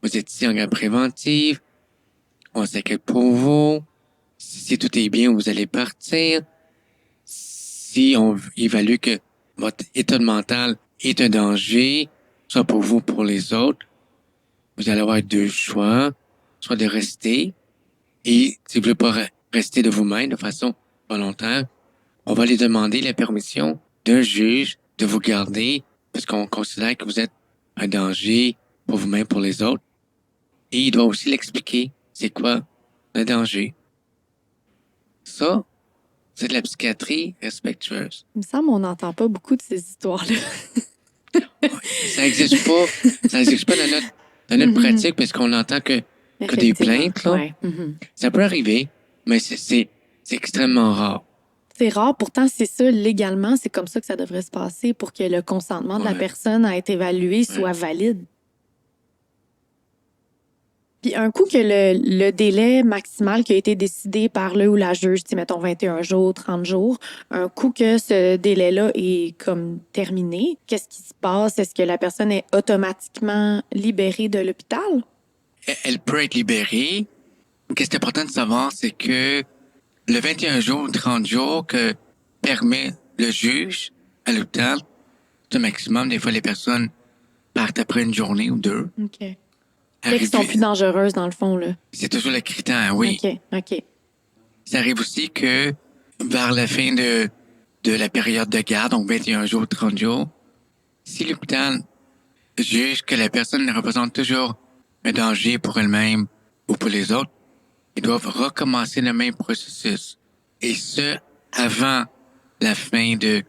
Vous êtes ici en garde préventive. On s'inquiète pour vous. Si tout est bien, vous allez partir. Si on évalue que votre état mental est un danger, soit pour vous, pour les autres, vous allez avoir 2 choix, soit de rester, et si vous ne voulez pas rester de vous-même de façon volontaire, on va lui demander la permission d'un juge de vous garder parce qu'on considère que vous êtes un danger pour vous-même, pour les autres. Et il doit aussi l'expliquer, c'est quoi le danger. Ça, c'est de la psychiatrie respectueuse. Il me semble qu'on n'entend pas beaucoup de ces histoires-là. Ça n'existe pas dans notre pratique parce qu'on entend que des plaintes, là. Ouais. Mhm. Ça peut arriver, mais c'est extrêmement rare. C'est rare, pourtant c'est ça, légalement, c'est comme ça que ça devrait se passer pour que le consentement de la Ouais. personne à être évaluée soit valide. Puis un coup que le délai maximal qui a été décidé par le ou la juge, mettons 21 jours, 30 jours, un coup que ce délai-là est comme terminé, qu'est-ce qui se passe? Est-ce que la personne est automatiquement libérée de l'hôpital? Elle peut être libérée, qu'est-ce qui est important de savoir, c'est que le 21 jours, 30 jours que permet le juge à l'hôpital, c'est un maximum. Des fois, les personnes partent après une journée ou deux. OK. Fait qu'ils sont plus dangereuses, dans le fond, là. C'est toujours le critère, oui. OK. Ça arrive aussi que vers la fin de la période de garde, donc 21 jours, 30 jours, si l'hôpital juge que la personne représente toujours un danger pour elle-même ou pour les autres, ils doivent recommencer le même processus. Et ce, avant la fin du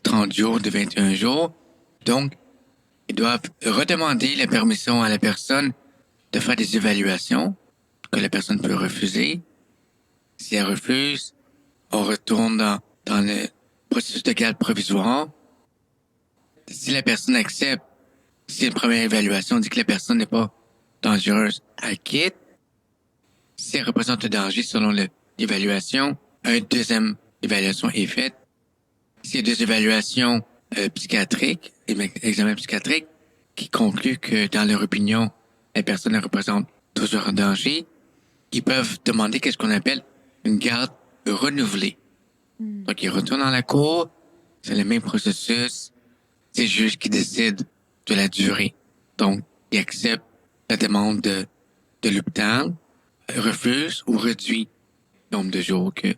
30 jours, de 21 jours. Donc, ils doivent redemander la permission à la personne de faire des évaluations que la personne peut refuser. Si elle refuse, on retourne dans le processus de garde provisoire. Si la personne accepte, si une première évaluation dit que la personne n'est pas dangereuse, elle quitte. Si elle représente un danger selon l'évaluation, une deuxième évaluation est faite. S'il y a deux évaluations psychiatriques, examens psychiatriques, qui concluent que, dans leur opinion, la personne représente toujours un danger, ils peuvent demander qu'est-ce qu'on appelle une garde renouvelée. Donc, ils retournent dans la cour, c'est le même processus, c'est le juge qui décide de la durée. Donc, il accepte la demande de l'hôpital, refuse ou réduit le nombre de jours que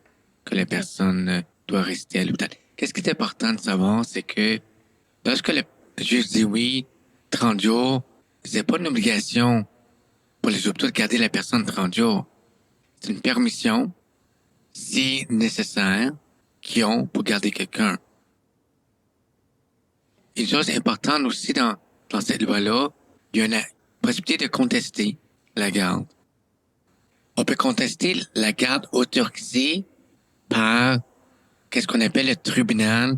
la personne doit rester à l'hôpital. Qu'est-ce qui est important de savoir, c'est que lorsque le juge dit oui, 30 jours, c'est pas une obligation pour les hôpitaux de garder la personne 30 jours. C'est une permission, si nécessaire, qu'ils ont pour garder quelqu'un. Une chose importante aussi dans cette loi-là, il y a une possibilité de contester la garde. On peut contester la garde autorisée par qu'est-ce qu'on appelle le tribunal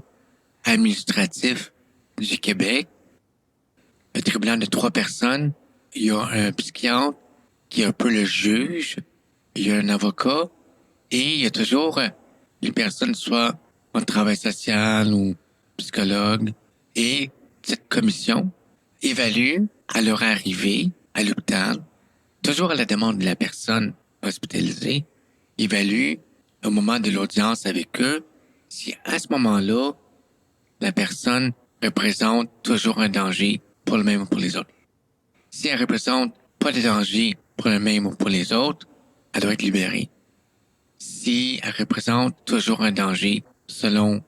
administratif du Québec. Un tribunal de 3 personnes. Il y a un psychiatre qui est un peu le juge. Il y a un avocat. Et il y a toujours une personne, soit en travail social ou psychologue. Et cette commission évalue à leur arrivée à l'hôpital, toujours à la demande de la personne hospitalisée, évalue au moment de l'audience avec eux si à ce moment-là, la personne représente toujours un danger pour le même ou pour les autres. Si elle représente pas de danger pour le même ou pour les autres, elle doit être libérée. Si elle représente toujours un danger selon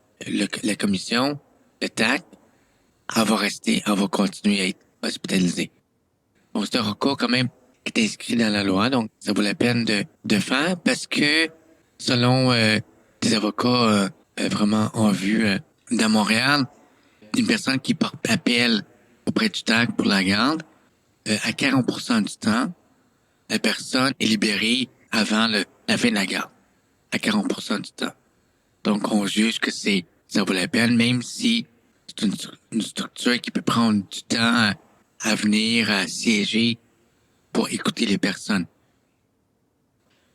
la commission, le TAC, elle va continuer à être hospitalisée. Donc, c'est un recours quand même qui est inscrit dans la loi, donc ça vaut la peine de faire parce que selon des avocats vraiment en vue dans Montréal, une personne qui porte appel auprès du TAC pour la garde, à 40% du temps, la personne est libérée avant la fin de la garde. À 40% du temps. Donc, on juge que ça vaut la peine, même si c'est une structure qui peut prendre du temps à venir, à siéger pour écouter les personnes.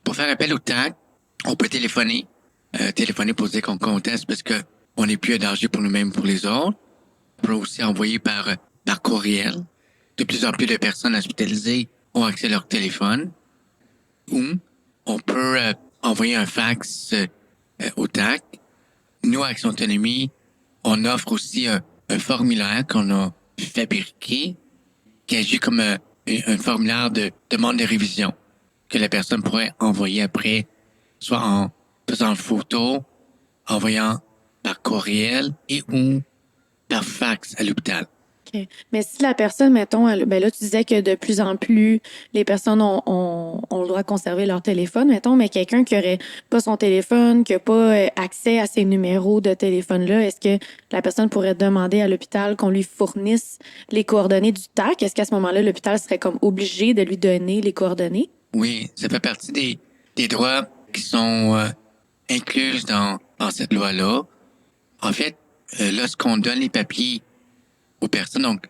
Pour faire appel au TAC, on peut téléphoner pour dire qu'on conteste parce que on n'est plus un danger pour nous-mêmes ou pour les autres. On peut aussi envoyer par courriel. De plus en plus de personnes hospitalisées ont accès à leur téléphone. Ou on peut envoyer un fax au TAC. Nous, à Action Autonomie, on offre aussi un formulaire qu'on a fabriqué qui agit comme un formulaire de demande de révision que la personne pourrait envoyer après, soit en faisant une photo, envoyant par courriel et ou par fax à l'hôpital. OK. Mais si la personne, mettons, ben là, tu disais que de plus en plus, les personnes ont le droit de conserver leur téléphone, mettons, mais quelqu'un qui aurait pas son téléphone, qui a pas accès à ces numéros de téléphone-là, est-ce que la personne pourrait demander à l'hôpital qu'on lui fournisse les coordonnées du TAC? Est-ce qu'à ce moment-là, l'hôpital serait comme obligé de lui donner les coordonnées? Oui, ça fait partie des droits qui sont inclus dans cette loi-là. En fait, lorsqu'on donne les papiers aux personnes, donc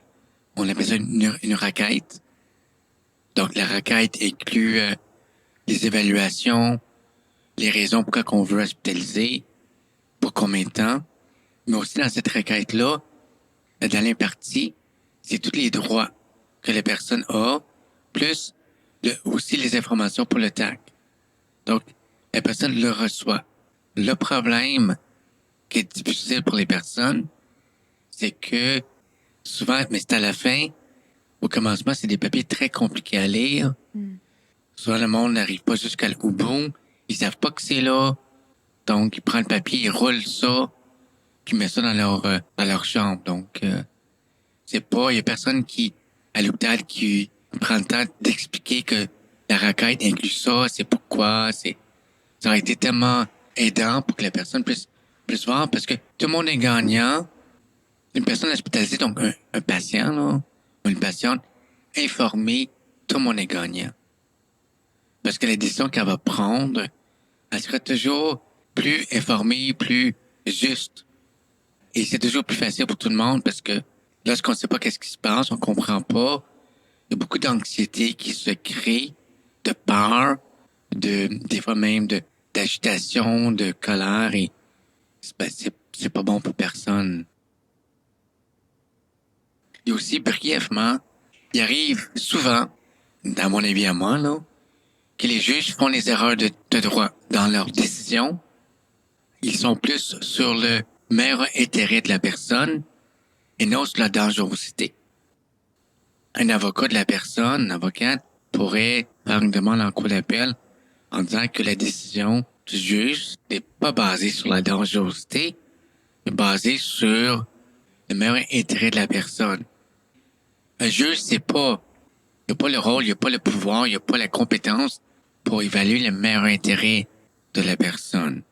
on appelle ça une requête. Donc la requête inclut les évaluations, les raisons pourquoi on veut hospitaliser, pour combien de temps. Mais aussi dans cette requête-là, dans l'impartie, c'est tous les droits que la personne a, plus aussi les informations pour le TAC. Donc, la personne le reçoit. Le problème qui est difficile pour les personnes, c'est que souvent, mais c'est à la fin, au commencement, c'est des papiers très compliqués à lire. Souvent, le monde n'arrive pas jusqu'à au bout. Ils savent pas que c'est là. Donc, ils prennent le papier, ils roulent ça, puis ils mettent ça dans leur chambre. Donc, c'est pas, il y a personne qui, à l'hôpital, qui prend le temps d'expliquer que la requête inclut ça, c'est pourquoi, ça aurait été tellement aidant pour que la personne puisse voir, parce que tout le monde est gagnant. Une personne hospitalisée, donc un patient, là, ou une patiente informée, tout le monde est gagnant. Parce que la décision qu'elle va prendre, elle sera toujours plus informée, plus juste. Et c'est toujours plus facile pour tout le monde parce que lorsqu'on ne sait pas qu'est-ce qui se passe, on comprend pas, il y a beaucoup d'anxiété qui se crée, de peur, des fois même d'agitation, de colère, et c'est pas bon pour personne. Et aussi, brièvement, il arrive souvent, à mon avis à moi, là, que les juges font les erreurs de droit dans leurs décisions. Ils sont plus sur le meilleur intérêt de la personne et non sur la dangerosité. Un avocat de la personne, un avocate, pourrait faire une demande en cour d'appel en disant que la décision du juge n'est pas basée sur la dangerosité, mais basée sur le meilleur intérêt de la personne. Un juge, il n'a pas le rôle, il n'a pas le pouvoir, il n'a pas la compétence pour évaluer le meilleur intérêt de la personne.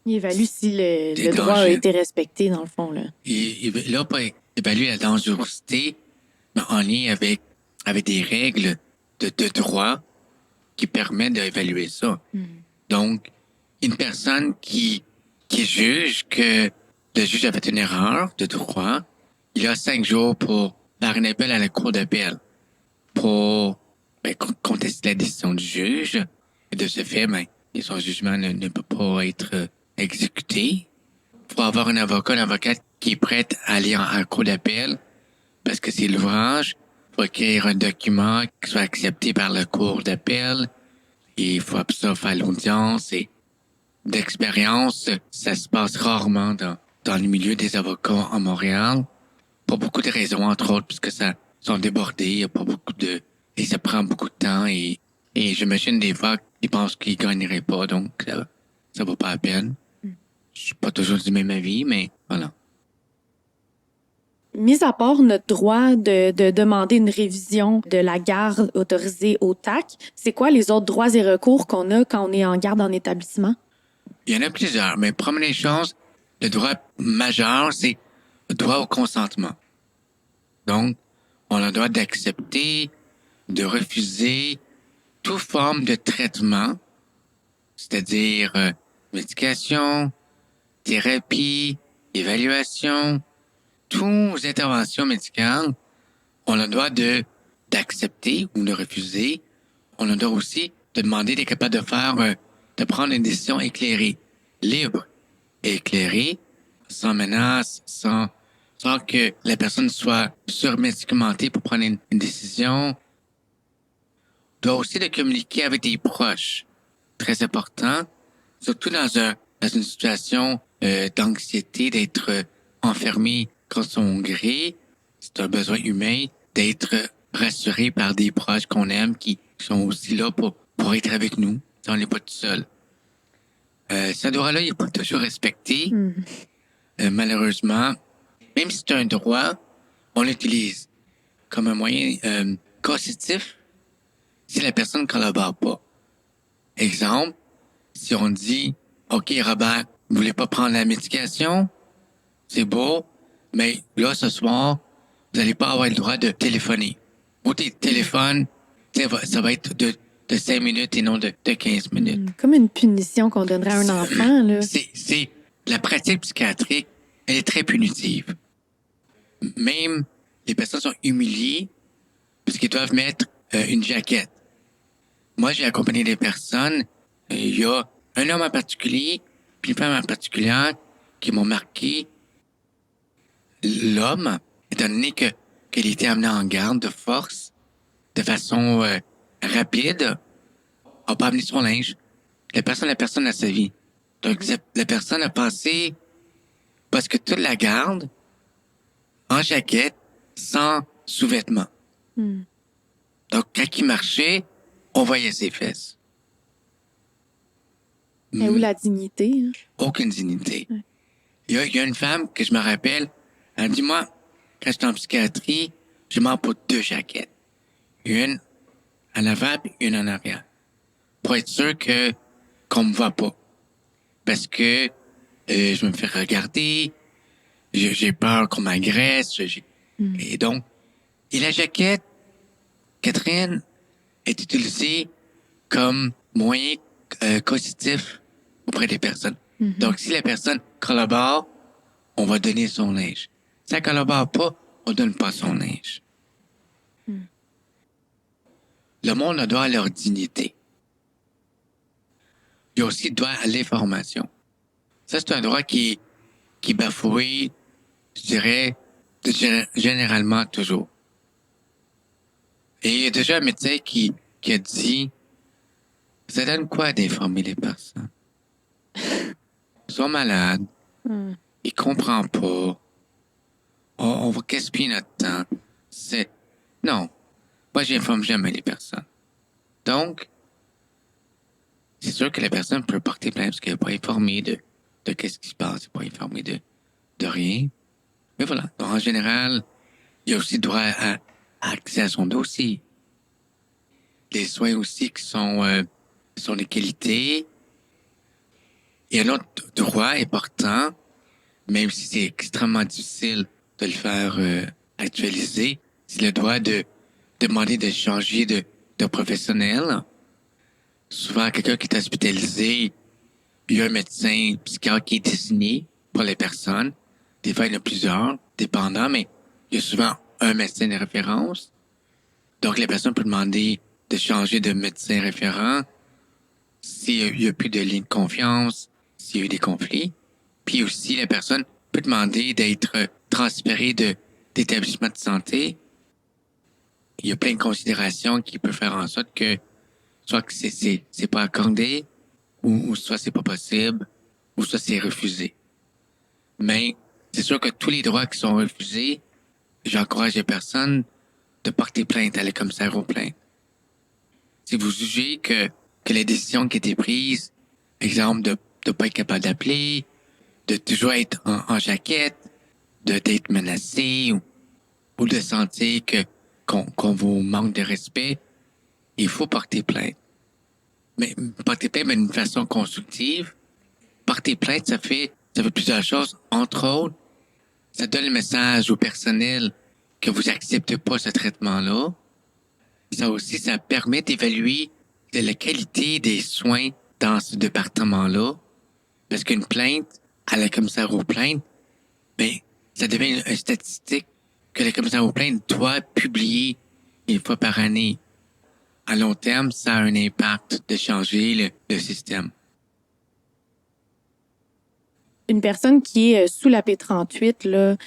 Il évalue si le droit a été respecté, dans le fond, là. Il n'a pas évalué la dangerosité, mais en lien avec des règles de droit qui permettent d'évaluer ça. Donc, une personne qui juge que le juge a fait une erreur de droit, il a 5 jours pour faire un appel à la cour d'appel pour contester la décision du juge. Et de ce fait, son jugement ne peut pas être exécuté. Il faut avoir un avocate qui est prête à aller en cour d'appel parce que c'est l'ouvrage. Il faut écrire un document qui soit accepté par la cour d'appel. Et il faut ça faire l'audience. Et d'expérience, ça se passe rarement dans le milieu des avocats à Montréal. Pour beaucoup de raisons, entre autres, puisque ça sont débordés, il y a pas beaucoup et ça prend beaucoup de temps et j'imagine des fois qu'ils pensent qu'ils gagneraient pas, donc ça vaut pas la peine. Je suis pas toujours du même avis, mais voilà. Mis à part notre droit de demander une révision de la garde autorisée au TAC, c'est quoi les autres droits et recours qu'on a quand on est en garde en établissement? Il y en a plusieurs, mais première des choses, le droit majeur, c'est le droit au consentement. Donc, on a le droit d'accepter, de refuser toute forme de traitement, c'est-à-dire médication, thérapie, évaluation, toutes les interventions médicales, on a le droit d'accepter ou de refuser. On a le droit aussi de demander d'être capable de prendre une décision éclairée, libre et éclairée, sans menace, sans que la personne soit surmédicamentée pour prendre une décision. On doit aussi de communiquer avec des proches. Très important, surtout dans une situation d'anxiété, d'être enfermé contre son gré. C'est un besoin humain d'être rassuré par des proches qu'on aime qui sont aussi là pour être avec nous. On n'est pas tout seul. Ce droit-là, il n'est pas toujours respecté. Malheureusement, même si c'est un droit, on l'utilise comme un moyen coercitif si la personne ne collabore pas. Exemple, si on dit « OK, Robert, vous voulez pas prendre la médication? C'est beau, mais là, ce soir, vous n'allez pas avoir le droit de téléphoner. Ou tes téléphones, ça va être de 5 minutes et non de 15 minutes. » Comme une punition qu'on donnerait à un enfant, là. C'est la pratique psychiatrique, elle est très punitive. Même les personnes sont humiliées parce qu'ils doivent mettre une jaquette. Moi, j'ai accompagné des personnes, il y a un homme en particulier, puis une femme en particulier qui m'ont marqué. L'homme, étant donné qu'il était amené en garde de force, de façon rapide, n'a pas amené son linge. la personne a sa vie. Donc, la personne a passé parce que toute la garde en jaquette, sans sous-vêtements. Donc, quand il marchait, on voyait ses fesses. Et où la dignité? Hein? Aucune dignité. Ouais. Il y a une femme que je me rappelle, elle me dit, moi, quand j'étais en psychiatrie, je m'en pour 2 jaquettes. Une en avant et une en arrière. Pour être sûr qu'on me voit pas. Parce que je me fais regarder, j'ai peur qu'on m'agresse. Et donc, et la jaquette, Catherine, est utilisée comme moyen coercitif auprès des personnes. Donc, si la personne collabore, on va donner son linge. Si elle collabore pas, on donne pas son linge. Le monde a droit à leur dignité. Il y a aussi droit à l'information. Ça, c'est un droit qui est bafoué, je dirais, généralement toujours. Et il y a déjà un médecin qui a dit, ça donne quoi d'informer les personnes? Ils sont malades, ils comprennent pas, on va gaspiller notre temps. Non, moi, j'informe jamais les personnes. Donc, c'est sûr que la personne peut porter plainte parce qu'elle n'est pas informée de qu'est-ce qui se passe, elle n'est pas informée de rien. Mais voilà. Donc, en général, il y a aussi droit à accès à son dossier. Les soins aussi qui sont de qualité. Et un autre droit important, même si c'est extrêmement difficile de le faire actualiser, c'est le droit de demander de changer de professionnel. Souvent, quelqu'un qui est hospitalisé, il y a un médecin psychiatre qui est désigné pour les personnes. Des fois, il y en a plusieurs, dépendant, mais il y a souvent un médecin de référence. Donc, la personne peut demander de changer de médecin référent s'il n'y a plus de ligne de confiance, s'il y a eu des conflits. Puis aussi, la personne peut demander d'être transférée d'établissement de santé. Il y a plein de considérations qui peuvent faire en sorte que soit que c'est pas accordé, ou soit c'est pas possible, ou soit c'est refusé. Mais c'est sûr que tous les droits qui sont refusés, j'encourage les personnes de porter plainte à la commissaire aux plaintes. Si vous jugez que les décisions qui étaient prises, exemple de pas être capable d'appeler, de toujours être en jaquette, d'être menacé ou de sentir qu'on vous manque de respect, il faut porter plainte. Mais porter plainte d'une façon constructive. Porter plainte, ça fait plusieurs choses. Entre autres, ça donne le message au personnel que vous acceptez pas ce traitement-là. Ça permet d'évaluer la qualité des soins dans ce département-là. Parce qu'une plainte à la commissaire aux plaintes, ben, ça devient une statistique que la commissaire aux plaintes doit publier 1 fois par année. À long terme, ça a un impact de changer le système. Une personne qui est sous la P38, là,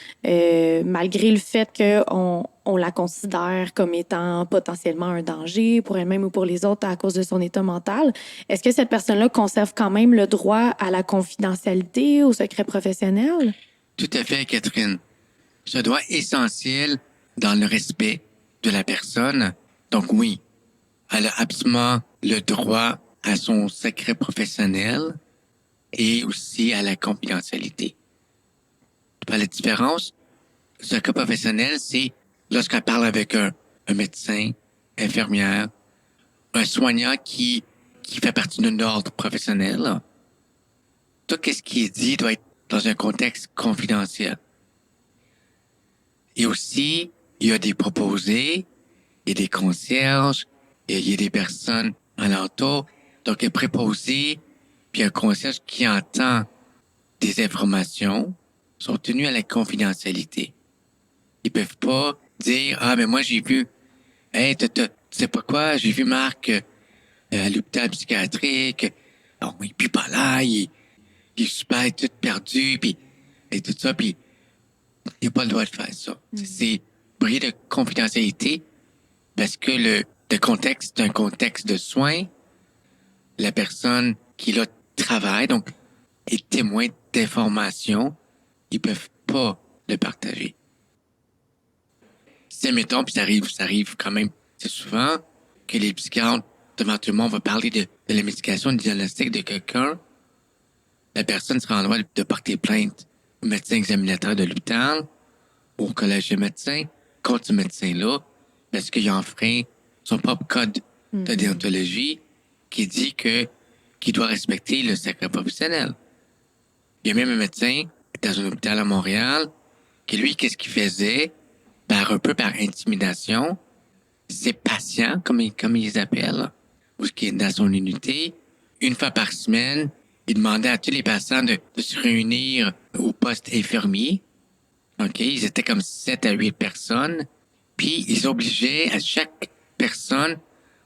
malgré le fait qu'on la considère comme étant potentiellement un danger pour elle-même ou pour les autres à cause de son état mental, est-ce que cette personne-là conserve quand même le droit à la confidentialité, au secret professionnel? Tout à fait, Catherine. C'est un droit essentiel dans le respect de la personne. Donc oui, elle a absolument le droit à son secret professionnel et aussi à la confidentialité. La différence, le secret professionnel, c'est lorsqu'elle parle avec un médecin, infirmière, un soignant qui fait partie d'un ordre professionnel. Tout ce qui est dit doit être dans un contexte confidentiel. Et aussi, il y a des proposés, il y a des concierges, il y a des personnes alentour. Donc, un préposé, puis un concierge qui entend des informations sont tenus à la confidentialité. Ils peuvent pas dire, ah, mais moi, j'ai vu, hey, tu sais pas quoi, j'ai vu Marc à l'hôpital psychiatrique, bon, il pue pas là, il est super tout perdu, puis et tout ça, puis il n'a pas le droit de faire ça. C'est bris de confidentialité parce que le contexte, c'est un contexte de soins. La personne qui là travaillent, donc est témoin d'informations, ils peuvent pas le partager. Si, mettons, puis ça arrive quand même, c'est souvent que les psychiatres, devant tout le monde, vont parler de la médication, du diagnostic de quelqu'un, la personne sera en droit de porter plainte au médecin examinateur de l'hôpital, au collège des médecins, contre ce médecin-là, parce qu'il a enfreint son propre code de déontologie qui dit qu'il doit respecter le secret professionnel. Il y a même un médecin dans un hôpital à Montréal qui, lui, qu'est-ce qu'il faisait? Un peu par intimidation, ses patients, comme ils les appellent, ou ce qui est dans son unité, une fois par semaine, il demandait à tous les patients de se réunir au poste infirmier. OK? Ils étaient comme 7 à 8 personnes. Puis, ils obligeaient à chaque personne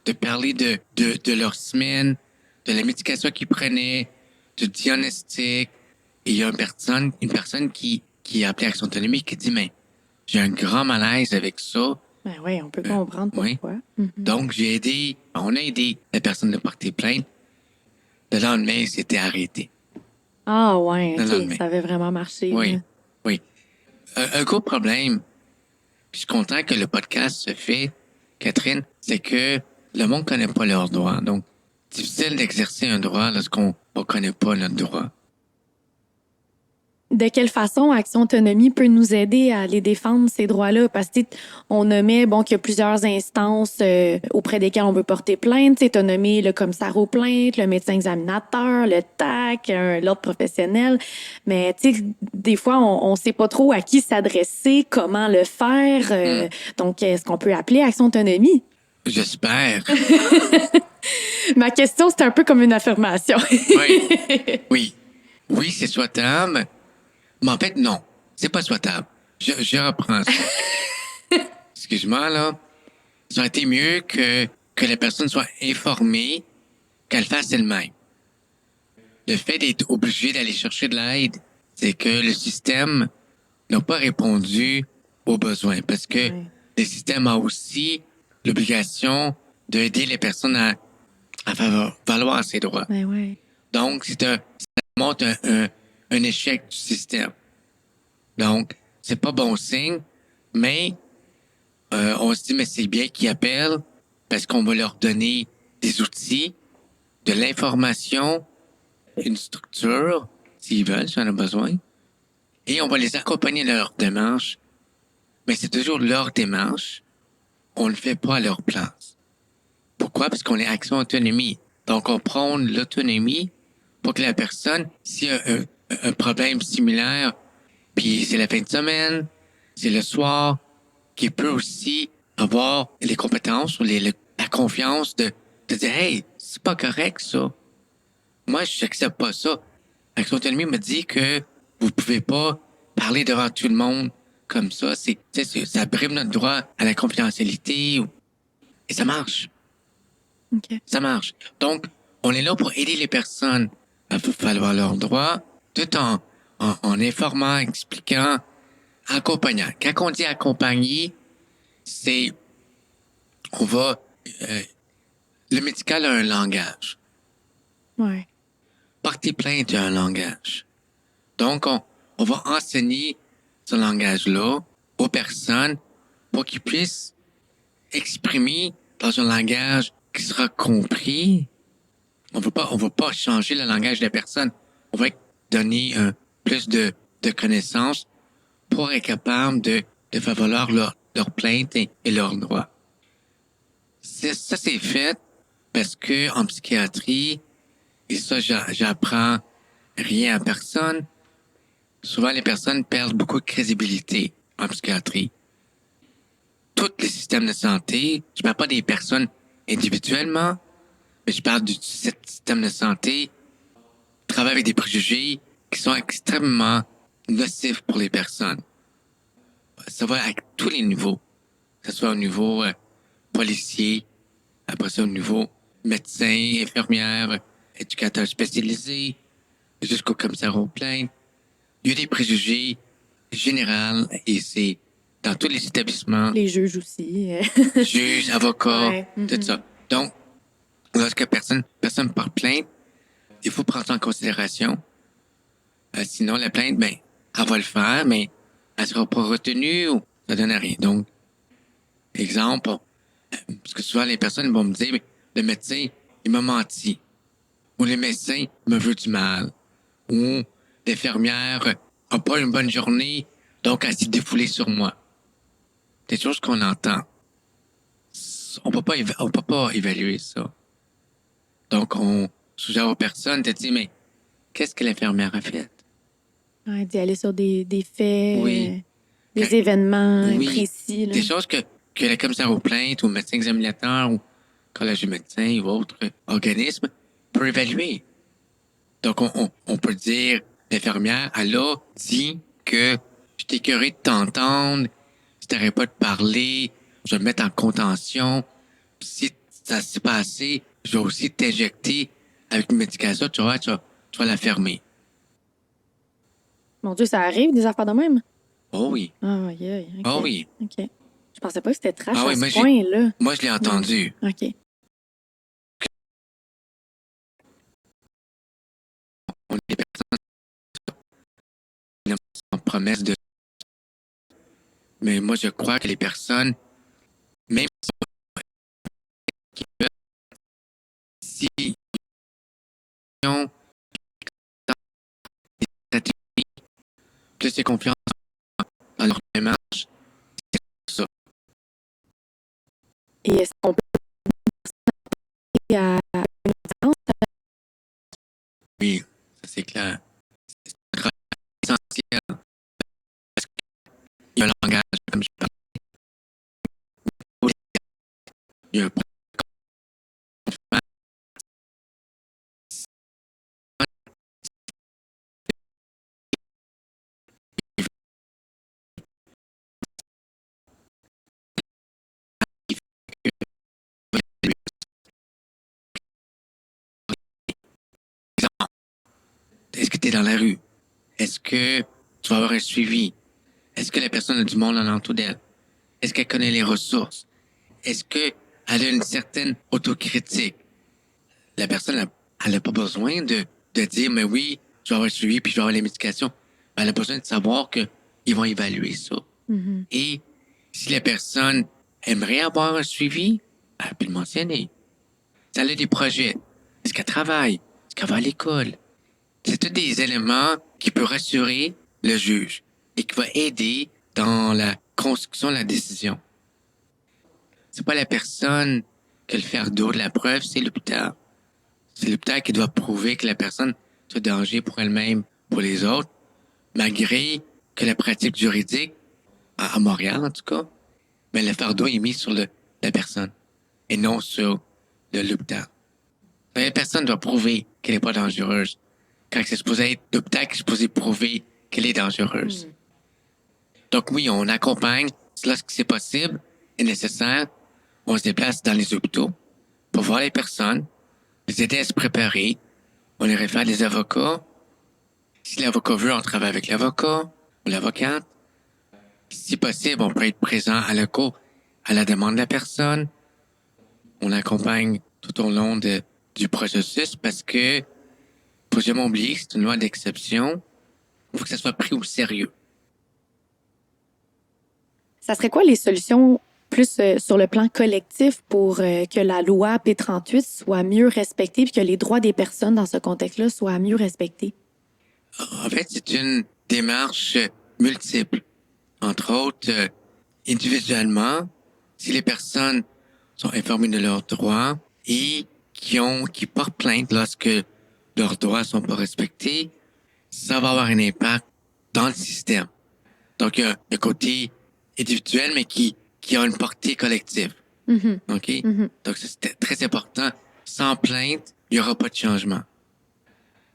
de parler de leur semaine, de la médication qu'ils prenaient, du diagnostic. Et il y a une personne qui a appelé Action Autonomie qui dit, mais j'ai un grand malaise avec ça. Ben oui, on peut comprendre oui. pourquoi. Donc, on a aidé la personne de porter plainte. Le lendemain, c'était arrêté. Ah ouais, Le OK, lendemain. ça avait vraiment marché. Oui, là. oui. Un gros problème, puis je suis content que le podcast se fait, Catherine, c'est que le monde ne connaît pas leurs droits. Donc, difficile d'exercer un droit lorsqu'on ne connaît pas notre droit. De quelle façon Action Autonomie peut nous aider à les défendre, ces droits-là? Parce que on nommait qu'il y a plusieurs instances auprès desquelles on peut porter plainte. Tu as nommé le commissaire aux plaintes, le médecin examinateur, le TAC, l'ordre professionnel. Mais des fois, on ne sait pas trop à qui s'adresser, comment le faire. Donc, est-ce qu'on peut appeler Action Autonomie? J'espère. Ma question, c'est un peu comme une affirmation. Oui. Oui, c'est souhaitable. Mais en fait, non. C'est pas souhaitable. Je reprends ça. Excuse-moi, là. Ça aurait été mieux que la personne soit informée qu'elle fasse elle-même. Le fait d'être obligé d'aller chercher de l'aide, c'est que le système n'a pas répondu aux besoins. Parce que le système a aussi l'obligation d'aider les personnes à faire valoir ses droits. Ouais. Donc, ça montre un échec du système. Donc, c'est pas bon signe, mais on se dit, mais c'est bien qu'ils appellent parce qu'on va leur donner des outils, de l'information, une structure, s'ils veulent, si on en a besoin, et on va les accompagner dans leur démarche. Mais c'est toujours leur démarche. On ne le fait pas à leur place. Pourquoi? Parce qu'on est Action Autonomie. Donc, on prône l'autonomie pour que la personne, s'il y a un problème similaire, puis c'est la fin de semaine, c'est le soir, qui peut aussi avoir les compétences ou la confiance de dire, hey, c'est pas correct ça. Moi, je n'accepte pas ça. Action Autonomie me dit que vous pouvez pas parler devant tout le monde comme ça. Ça brime notre droit à la confidentialité. Et ça marche. OK. Ça marche. Donc, on est là pour aider les personnes à faire valoir leurs droits, tout en informant, expliquant, accompagnant. Quand on dit accompagner, c'est le médical a un langage. Ouais. Porter plainte a un langage. Donc, on va enseigner ce langage-là aux personnes pour qu'ils puissent exprimer dans un langage qui sera compris. On va pas changer le langage de la personne. On va donner plus de connaissances pour être capable de faire valoir leur plainte et leurs droits. Ça, c'est fait parce que en psychiatrie, et ça, j'apprends rien à personne, souvent les personnes perdent beaucoup de crédibilité en psychiatrie. Tous les systèmes de santé, je parle pas des personnes individuellement, mais je parle du système de santé, travaille avec des préjugés qui sont extrêmement nocifs pour les personnes. Ça va à tous les niveaux, que ce soit au niveau policier, après ça au niveau médecin, infirmière, éducateur spécialisé, jusqu'au commissaire aux plaintes. Il y a des préjugés généraux et c'est dans tous les établissements. Les juges aussi. Juges, avocats, Ouais. tout ça. Donc, lorsque personne porte plainte, il faut prendre ça en considération. Sinon, la plainte, ben, elle va le faire, mais elle sera pas retenue ou ça donne à rien. Donc, exemple, parce que souvent les personnes vont me dire, mais le médecin, il m'a menti. Ou le médecin me veut du mal. Ou l'infirmière a pas une bonne journée, donc elle s'est défoulée sur moi. Des choses qu'on entend. On peut pas évaluer ça. Donc, on suggère aux personnes de dire, mais qu'est-ce que l'infirmière a fait? Ouais, d'y aller sur des faits, Oui. des événements Oui. précis. Là. Des choses que le commissaire aux plaintes ou le médecin examinateur ou collège de médecins ou autre organisme peut évaluer. Donc, on peut dire, l'infirmière, elle a dit que je t'ai écœuré de t'entendre, si t'arrêtes pas de parler, je vais me mettre en contention. Si ça s'est pas assez, je vais aussi t'injecter avec une médication, tu vas la fermer. Mon Dieu, ça arrive, des affaires de même? Oh oui. Ah, oui, OK. Oh oui. OK. Je pensais pas que c'était trash Ah oui, à moi, ce point-là. Moi, je l'ai entendu. OK. On est des personnes en promesse de... Mais moi, je crois que les personnes, même si ils ont plus de confiance dans leur démarche, c'est ça. Et est-ce qu'on peut passer à une audience? Oui, ça c'est clair. C'est essentiel parce qu'il y a un langage, comme je parlais. Il y a un Est-ce que tu es dans la rue? Est-ce que tu vas avoir un suivi? Est-ce que la personne a du monde en entour d'elle? Est-ce qu'elle connaît les ressources? Est-ce qu'elle a une certaine autocritique? La personne, elle n'a pas besoin de dire, mais oui, je vais avoir un suivi puis je vais avoir les médications. Elle a besoin de savoir qu'ils vont évaluer ça. Mhm. Et si la personne aimerait avoir un suivi, elle peut le mentionner. Si elle a des projets, est-ce qu'elle travaille? Est-ce qu'elle va à l'école? C'est tous des éléments qui peuvent rassurer le juge et qui va aider dans la construction de la décision. C'est pas la personne qui a le fardeau de la preuve, c'est l'hôpital. C'est l'hôpital qui doit prouver que la personne est un danger pour elle-même, pour les autres, malgré que la pratique juridique, à Montréal en tout cas, mais le fardeau est mis sur la personne et non sur l'hôpital. La personne doit prouver qu'elle n'est pas dangereuse. Quand c'est supposé être l'hôpital qui est supposé prouver qu'elle est dangereuse. Donc oui, on accompagne lorsque c'est possible et nécessaire. On se déplace dans les hôpitaux pour voir les personnes, les aider à se préparer. On les réfère à des avocats. Si l'avocat veut, on travaille avec l'avocat ou l'avocate. Si possible, on peut être présent à la cour à la demande de la personne. On accompagne tout au long du processus parce que, faut jamais oublier que c'est une loi d'exception. Il faut que ça soit pris au sérieux. Ça serait quoi les solutions plus sur le plan collectif pour que la loi P38 soit mieux respectée et que les droits des personnes dans ce contexte-là soient mieux respectés? En fait, c'est une démarche multiple. Entre autres, individuellement, si les personnes sont informées de leurs droits et qui portent plainte lorsque leurs droits sont pas respectés, ça va avoir un impact dans le système. Donc, il y a le côté individuel, mais qui a une portée collective. Mhm. OK? Mhm. Donc, ça, c'est très important. Sans plainte, il n'y aura pas de changement.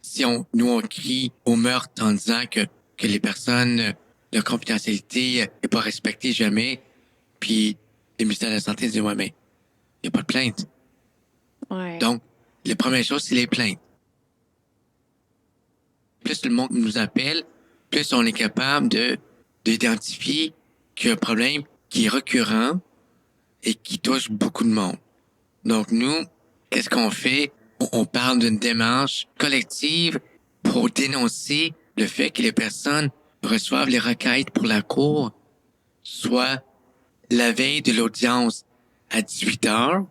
Si nous, on crie au meurtre en disant que les personnes, leur confidentialité n'est pas respectée jamais, puis le ministère de la Santé dit, ouais, mais il n'y a pas de plainte. Ouais. Donc, la première chose, c'est les plaintes. Plus le monde nous appelle, plus on est capable d'identifier qu'il y a un problème qui est récurrent et qui touche beaucoup de monde. Donc, nous, qu'est-ce qu'on fait? on parle d'une démarche collective pour dénoncer le fait que les personnes reçoivent les requêtes pour la cour, soit la veille de l'audience à 18 heures,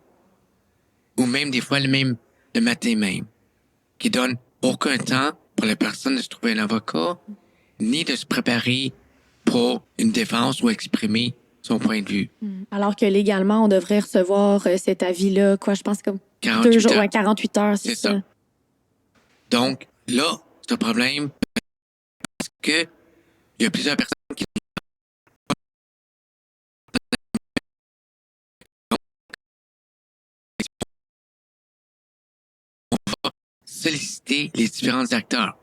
ou même des fois le matin même, qui donne aucun temps pour la personne de se trouver un avocat, ni de se préparer pour une défense ou exprimer son point de vue. Alors que légalement, on devrait recevoir cet avis-là, je pense comme 48 2 jours, heures. 48 heures, c'est C'est ça. ça. Donc, là, c'est un problème parce que il y a plusieurs personnes qui solliciter les différents acteurs.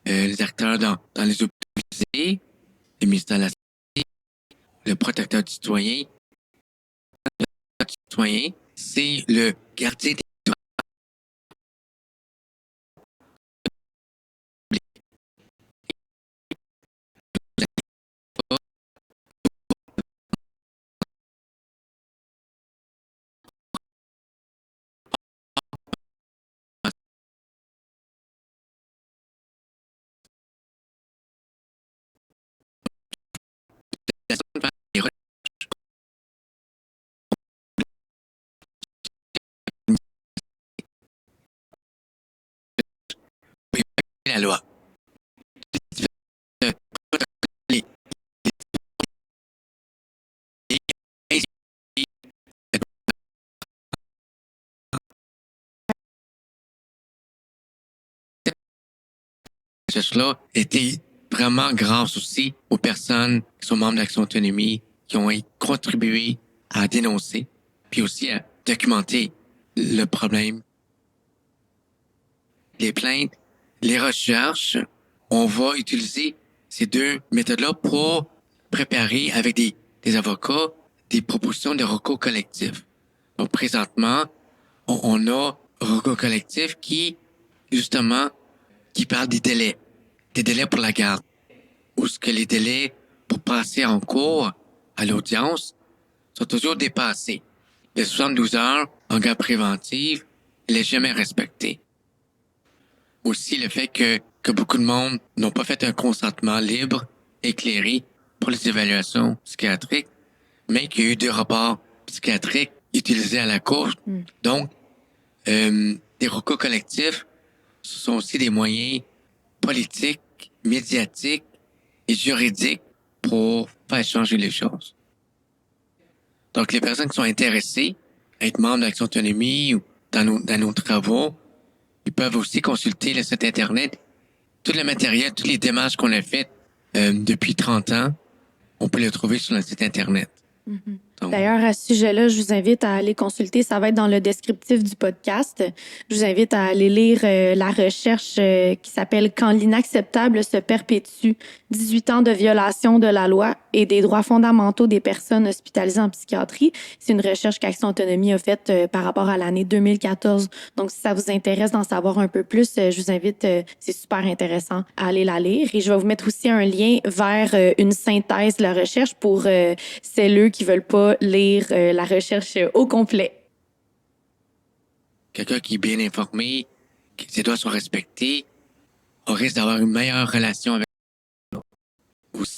Les acteurs dans les hôpitaux visés, le ministère de la Santé, le protecteur du citoyen. Le protecteur du citoyen, c'est le gardien des droits. La loi. Cela était vraiment grâce aussi aux personnes qui sont membres d'Action Autonomie, qui ont contribué à dénoncer, puis aussi à documenter le problème. Les plaintes, les recherches, on va utiliser ces deux méthodes-là pour préparer avec des avocats des propositions de recours collectif. Donc, présentement, on a un recours collectif qui, justement, qui parle des délais pour la garde, ou ce que les délais pour passer en cours à l'audience sont toujours dépassés. Les 72 heures en garde préventive, elle n'est jamais respectée. Aussi le fait que beaucoup de monde n'ont pas fait un consentement libre, éclairé pour les évaluations psychiatriques, mais qu'il y a eu des rapports psychiatriques utilisés à la cour. Donc, des recours collectifs, ce sont aussi des moyens politiques, médiatiques et juridiques pour faire changer les choses. Donc, les personnes qui sont intéressées à être membres d'Action Autonomie ou dans nos travaux, ils peuvent aussi consulter le site Internet. Tout le matériel, toutes les démarches qu'on a faites depuis 30 ans, on peut les trouver sur le site Internet. Donc, D'ailleurs, à ce sujet-là, je vous invite à aller consulter. Ça va être dans le descriptif du podcast. Je vous invite à aller lire la recherche qui s'appelle « Quand l'inacceptable se perpétue, 18 ans de violation de la loi et des droits fondamentaux des personnes hospitalisées en psychiatrie ». C'est une recherche qu'Action Autonomie a faite par rapport à l'année 2014. Donc, si ça vous intéresse d'en savoir un peu plus, je vous invite, c'est super intéressant, à aller la lire. Et je vais vous mettre aussi un lien vers une synthèse de la recherche pour celles qui veulent pas lire la recherche au complet. quelqu'un qui est bien informé, que ses droits sont respectés, on risque d'avoir une meilleure relation avec aussi.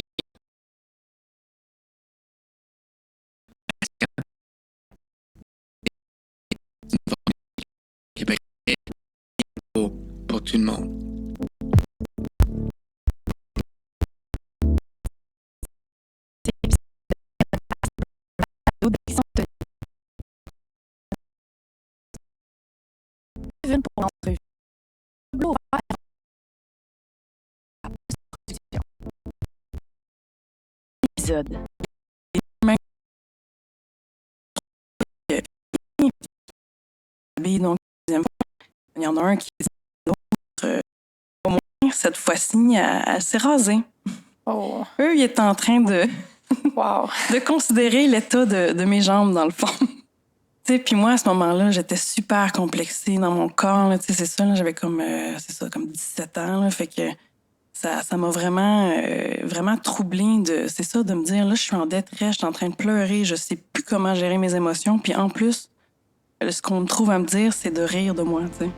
Pour tout le monde. Pour l'entrevue. Tableau ouvert. Épisode. Donc, deuxième fois, il y en a un qui dit l'autre, au moins, cette fois-ci, elle s'est rasée. Oh, Eux, ils étaient en train de, wow. de considérer l'état de mes jambes, dans le fond. Tu sais, puis moi, à ce moment-là, j'étais super complexée dans mon corps. Là, tu sais, c'est ça, là, j'avais comme 17 ans. Là, fait que ça m'a vraiment troublée de me dire, là, je suis en détresse, je suis en train de pleurer, je sais plus comment gérer mes émotions. Puis en plus, ce qu'on trouve à me dire, c'est de rire de moi, tu sais.